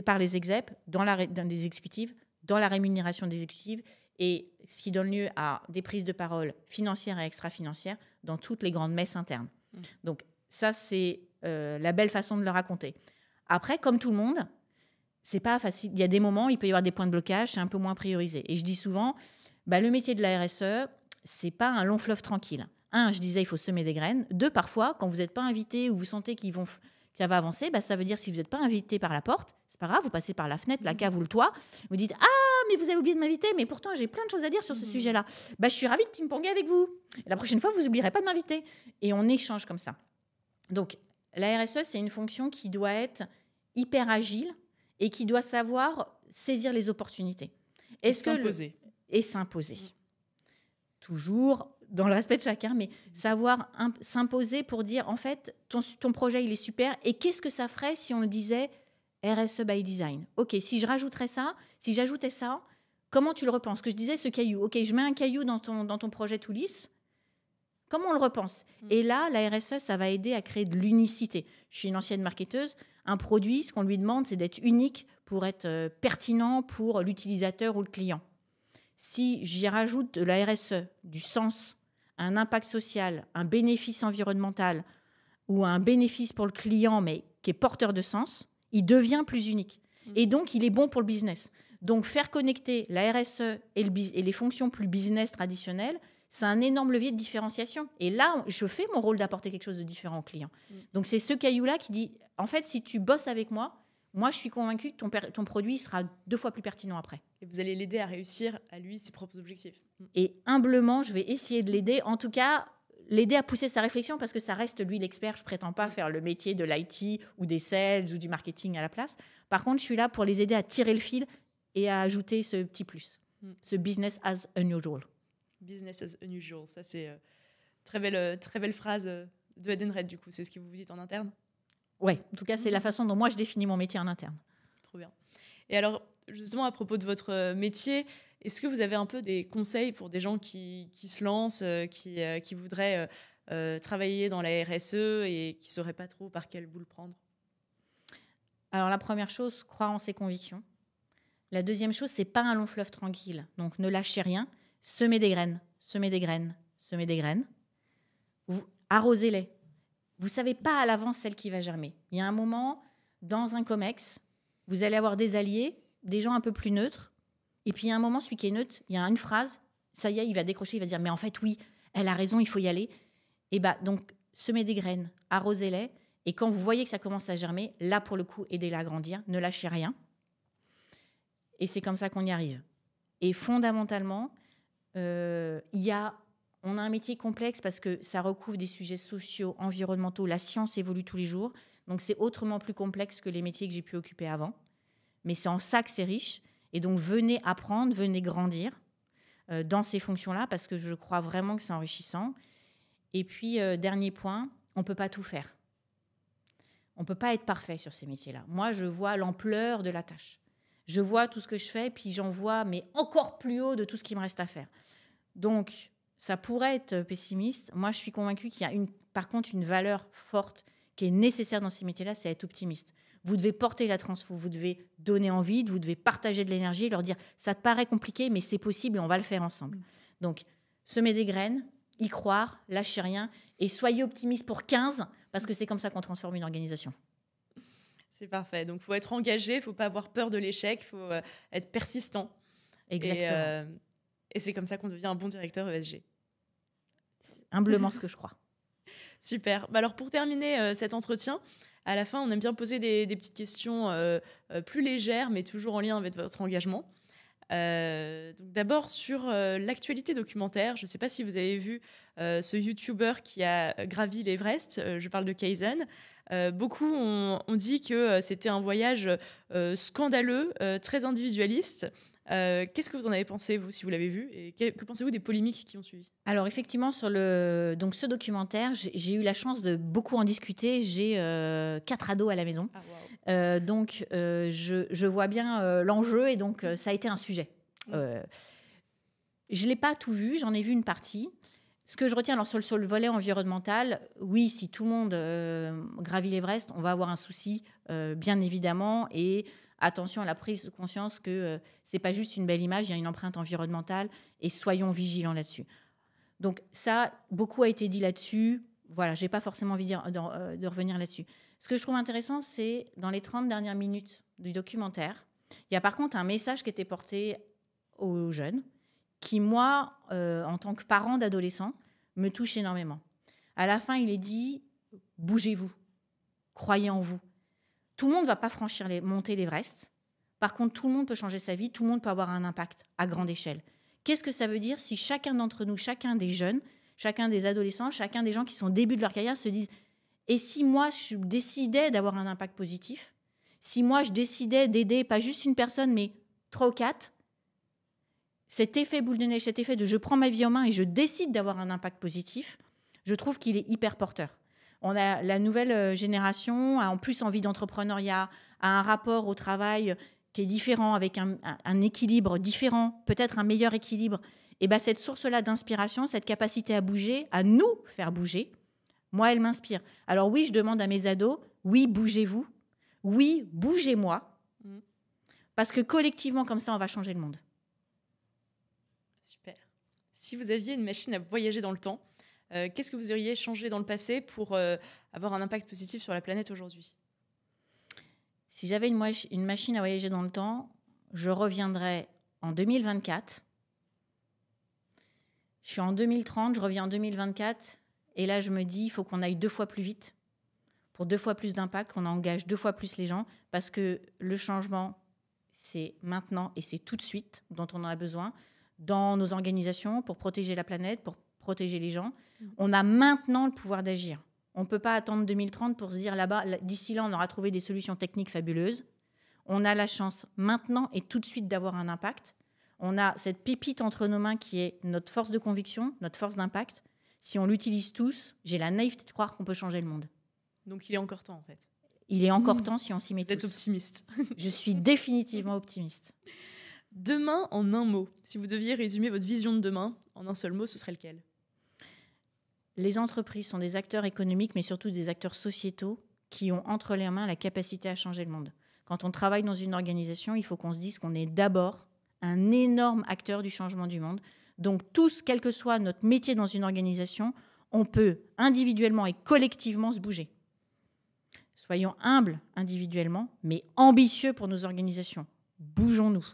par les execs, dans des exécutives, dans la rémunération des exécutives, et ce qui donne lieu à des prises de parole financières et extra-financières dans toutes les grandes messes internes. Donc ça, c'est la belle façon de le raconter. Après, comme tout le monde, c'est pas facile. Il y a des moments, il peut y avoir des points de blocage, c'est un peu moins priorisé. Et je dis souvent, le métier de la RSE, c'est pas un long fleuve tranquille. 1, je disais, il faut semer des graines. 2, parfois, quand vous n'êtes pas invité ou vous sentez qu'ils vont ça va avancer. Ça veut dire si vous n'êtes pas invité par la porte, c'est pas grave, vous passez par la fenêtre, la cave ou le toit. Vous dites « Ah, mais vous avez oublié de m'inviter, mais pourtant j'ai plein de choses à dire sur ce sujet-là. Je suis ravie de ping-ponger avec vous. Et la prochaine fois, vous n'oublierez pas de m'inviter. » Et on échange comme ça. Donc, la RSE, c'est une fonction qui doit être hyper agile et qui doit savoir saisir les opportunités. Et s'imposer. Et s'imposer. Toujours dans le respect de chacun, mais savoir s'imposer pour dire, en fait, ton projet, il est super. Et qu'est-ce que ça ferait si on le disait RSE by design? OK, si je rajouterais ça, si j'ajoutais ça, comment tu le repenses? Que je disais ce caillou. OK, je mets un caillou dans ton projet tout lisse. Comment on le repense? Et là, la RSE, ça va aider à créer de l'unicité. Je suis une ancienne marketeuse. Un produit, ce qu'on lui demande, c'est d'être unique pour être pertinent pour l'utilisateur ou le client. Si j'y rajoute de la RSE, du sens, un impact social, un bénéfice environnemental ou un bénéfice pour le client, mais qui est porteur de sens, il devient plus unique. Et donc, il est bon pour le business. Donc, faire connecter la RSE et les fonctions plus business traditionnelles, c'est un énorme levier de différenciation. Et là, je fais mon rôle d'apporter quelque chose de différent au client. Donc, c'est ce caillou-là qui dit, en fait, si tu bosses avec moi, je suis convaincue que ton produit sera 2 fois plus pertinent après. Et vous allez l'aider à réussir, à lui, ses propres objectifs. Et humblement, je vais essayer de l'aider. En tout cas, l'aider à pousser sa réflexion parce que ça reste, lui, l'expert. Je ne prétends pas faire le métier de l'IT ou des sales ou du marketing à la place. Par contre, je suis là pour les aider à tirer le fil et à ajouter ce petit plus, ce business as unusual. Business as unusual, ça c'est très belle phrase de Edenred, du coup. C'est ce que vous dites en interne? Oui, en tout cas, c'est la façon dont moi je définis mon métier en interne. Trop bien. Et alors, justement, à propos de votre métier, est-ce que vous avez un peu des conseils pour des gens qui se lancent, qui voudraient travailler dans la RSE et qui ne sauraient pas trop par quelle boule prendre? Alors, la première chose, croire en ses convictions. La deuxième chose, c'est pas un long fleuve tranquille. Donc, ne lâchez rien. Semez des graines, semez des graines, semez des graines. Arrosez-les. Vous ne savez pas à l'avance celle qui va germer. Il y a un moment, dans un COMEX, vous allez avoir des alliés, des gens un peu plus neutres. Et puis, il y a un moment, celui qui est neutre, il y a une phrase, ça y est, il va décrocher, il va dire « Mais en fait, oui, elle a raison, il faut y aller. » Et donc, semez des graines, arrosez-les. Et quand vous voyez que ça commence à germer, là, pour le coup, aidez-la à grandir. Ne lâchez rien. Et c'est comme ça qu'on y arrive. Et fondamentalement, on a un métier complexe parce que ça recouvre des sujets sociaux, environnementaux. La science évolue tous les jours. Donc, c'est autrement plus complexe que les métiers que j'ai pu occuper avant. Mais c'est en ça que c'est riche. Et donc, venez apprendre, venez grandir dans ces fonctions-là parce que je crois vraiment que c'est enrichissant. Et puis, dernier point, on ne peut pas tout faire. On ne peut pas être parfait sur ces métiers-là. Moi, je vois l'ampleur de la tâche. Je vois tout ce que je fais, puis j'en vois, mais encore plus haut de tout ce qui me reste à faire. Donc, ça pourrait être pessimiste. Moi, je suis convaincue qu'il y a par contre une valeur forte qui est nécessaire dans ces métiers-là, c'est être optimiste. Vous devez porter la transfo, vous devez donner envie, vous devez partager de l'énergie, leur dire « ça te paraît compliqué, mais c'est possible et on va le faire ensemble ». Donc, semez des graines, y croire, lâchez rien et soyez optimiste pour 15 parce que c'est comme ça qu'on transforme une organisation. C'est parfait. Donc, il faut être engagé, il ne faut pas avoir peur de l'échec, il faut être persistant. Exactement. Et c'est comme ça qu'on devient un bon directeur ESG. C'est humblement ce que je crois. Super. Alors, pour terminer cet entretien, à la fin, on aime bien poser des petites questions plus légères, mais toujours en lien avec votre engagement. Donc d'abord, sur l'actualité documentaire, je ne sais pas si vous avez vu ce YouTuber qui a gravi l'Everest, je parle de Kaizen. Beaucoup ont dit que c'était un voyage scandaleux, très individualiste. Qu'est-ce que vous en avez pensé, vous, si vous l'avez vu? Et que pensez-vous des polémiques qui ont suivi? Alors, effectivement, sur ce documentaire, j'ai eu la chance de beaucoup en discuter. J'ai 4 ados à la maison. Ah, wow. Donc, je vois bien l'enjeu et donc, ça a été un sujet. Je ne l'ai pas tout vu, j'en ai vu une partie. Ce que je retiens alors, sur le volet environnemental, oui, si tout le monde gravit l'Everest, on va avoir un souci, bien évidemment. Et attention à la prise de conscience que ce n'est pas juste une belle image, il y a une empreinte environnementale et soyons vigilants là-dessus. Donc ça, beaucoup a été dit là-dessus. Voilà, je n'ai pas forcément envie de revenir là-dessus. Ce que je trouve intéressant, c'est dans les 30 dernières minutes du documentaire, il y a par contre un message qui était porté aux jeunes qui, moi, en tant que parent d'adolescents, me touche énormément. À la fin, il est dit « bougez-vous ». croyez en vous. Tout le monde ne va pas monter l'Everest. Par contre, tout le monde peut changer sa vie, tout le monde peut avoir un impact à grande échelle. Qu'est-ce que ça veut dire si chacun d'entre nous, chacun des jeunes, chacun des adolescents, chacun des gens qui sont au début de leur carrière se disent « Et si moi, je décidais d'avoir un impact positif ? Si moi, je décidais d'aider pas juste une personne, mais 3 ou 4 ?» Cet effet boule de neige, cet effet de « je prends ma vie en main et je décide d'avoir un impact positif », je trouve qu'il est hyper porteur. On a la nouvelle génération, a en plus envie d'entrepreneuriat, a un rapport au travail qui est différent, avec un équilibre différent, peut-être un meilleur équilibre. Et bien cette source-là d'inspiration, cette capacité à bouger, à nous faire bouger, moi, elle m'inspire. Alors oui, je demande à mes ados, oui, bougez-vous, oui, bougez-moi, parce que collectivement, comme ça, on va changer le monde. Super. Si vous aviez une machine à voyager dans le temps, qu'est-ce que vous auriez changé dans le passé pour avoir un impact positif sur la planète aujourd'hui ? Si j'avais une machine à voyager dans le temps, je reviendrais en 2024. Je suis en 2030, je reviens en 2024. Et là, je me dis, il faut qu'on aille 2 fois plus vite, pour 2 fois plus d'impact, qu'on engage 2 fois plus les gens, parce que le changement, c'est maintenant et c'est tout de suite dont on en a besoin dans nos organisations pour protéger la planète, pour protéger les gens. On a maintenant le pouvoir d'agir. On ne peut pas attendre 2030 pour se dire là-bas, d'ici là, on aura trouvé des solutions techniques fabuleuses. On a la chance maintenant et tout de suite d'avoir un impact. On a cette pépite entre nos mains qui est notre force de conviction, notre force d'impact. Si on l'utilise tous, j'ai la naïveté de croire qu'on peut changer le monde. Donc il est encore temps en fait. Il est encore temps si on s'y met tous. Vous êtes optimiste. Je suis définitivement optimiste. Demain en un mot. Si vous deviez résumer votre vision de demain en un seul mot, ce serait lequel ? Les entreprises sont des acteurs économiques, mais surtout des acteurs sociétaux qui ont entre leurs mains la capacité à changer le monde. Quand on travaille dans une organisation, il faut qu'on se dise qu'on est d'abord un énorme acteur du changement du monde. Donc tous, quel que soit notre métier dans une organisation, on peut individuellement et collectivement se bouger. Soyons humbles individuellement, mais ambitieux pour nos organisations. Bougeons-nous.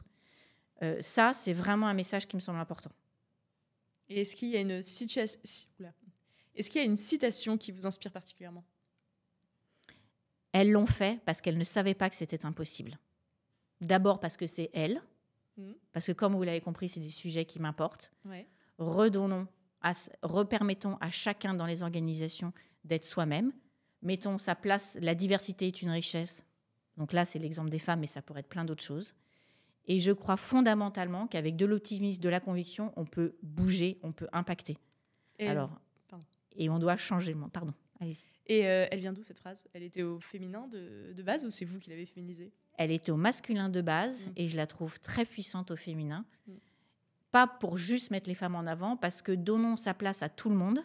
Ça, c'est vraiment un message qui me semble important. Et est-ce qu'il y a une citation qui vous inspire particulièrement ? Elles l'ont fait parce qu'elles ne savaient pas que c'était impossible. D'abord parce que c'est elles, parce que comme vous l'avez compris, c'est des sujets qui m'importent. Ouais. Repermettons à chacun dans les organisations d'être soi-même. Mettons sa place, la diversité est une richesse. Donc là, c'est l'exemple des femmes, mais ça pourrait être plein d'autres choses. Et je crois fondamentalement qu'avec de l'optimisme, de la conviction, on peut bouger, on peut impacter. Et on doit changer le monde. Pardon, allez-y. Et elle vient d'où cette phrase ? Elle était au féminin de base ou c'est vous qui l'avez féminisée ? Elle était au masculin de base et je la trouve très puissante au féminin. Pas pour juste mettre les femmes en avant, parce que donnons sa place à tout le monde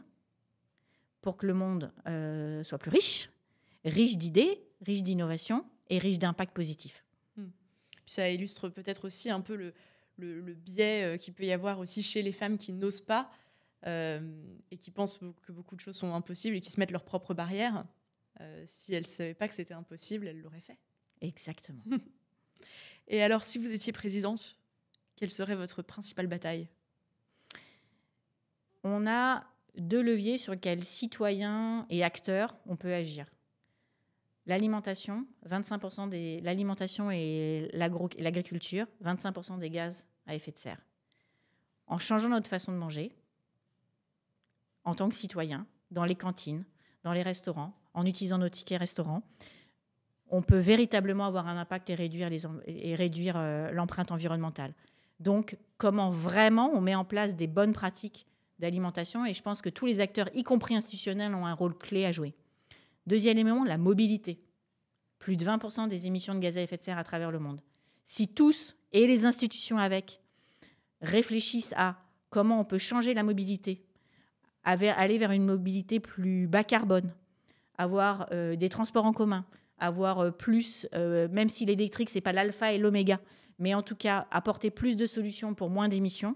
pour que le monde soit plus riche, riche d'idées, riche d'innovations et riche d'impact positif. Ça illustre peut-être aussi un peu le biais qu'il peut y avoir aussi chez les femmes qui n'osent pas et qui pensent que beaucoup de choses sont impossibles et qui se mettent leurs propres barrières. Si elles ne savaient pas que c'était impossible, elles l'auraient fait. Exactement. Et alors, si vous étiez présidente, quelle serait votre principale bataille ? On a 2 leviers sur lesquels citoyens et acteurs on peut agir. L'alimentation, 25% l'alimentation et l'agriculture, 25% des gaz à effet de serre. En changeant notre façon de manger, en tant que citoyen, dans les cantines, dans les restaurants, en utilisant nos tickets restaurants, on peut véritablement avoir un impact et réduire l'empreinte environnementale. Donc, comment vraiment on met en place des bonnes pratiques d'alimentation ? Et je pense que tous les acteurs, y compris institutionnels, ont un rôle clé à jouer. Deuxième élément, la mobilité. Plus de 20% des émissions de gaz à effet de serre à travers le monde. Si tous, et les institutions avec, réfléchissent à comment on peut changer la mobilité, aller vers une mobilité plus bas carbone, avoir des transports en commun, avoir plus, même si l'électrique, ce n'est pas l'alpha et l'oméga, mais en tout cas, apporter plus de solutions pour moins d'émissions.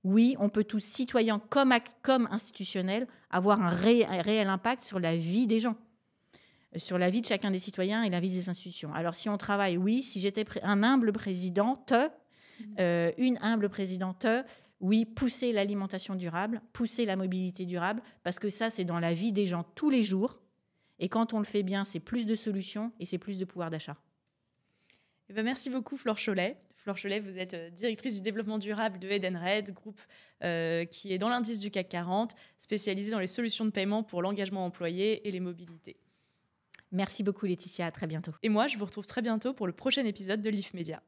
Oui, on peut tous, citoyens comme institutionnels, avoir un réel impact sur la vie des gens, sur la vie de chacun des citoyens et la vie des institutions. Alors, si on travaille, oui, si j'étais une humble présidente, oui, pousser l'alimentation durable, pousser la mobilité durable, parce que ça, c'est dans la vie des gens tous les jours. Et quand on le fait bien, c'est plus de solutions et c'est plus de pouvoir d'achat. Eh ben, merci beaucoup Flore Cholet. Flore Cholet, vous êtes directrice du développement durable de Edenred, groupe qui est dans l'indice du CAC 40, spécialisé dans les solutions de paiement pour l'engagement employé et les mobilités. Merci beaucoup Laetitia, à très bientôt. Et moi, je vous retrouve très bientôt pour le prochain épisode de Leaf Media.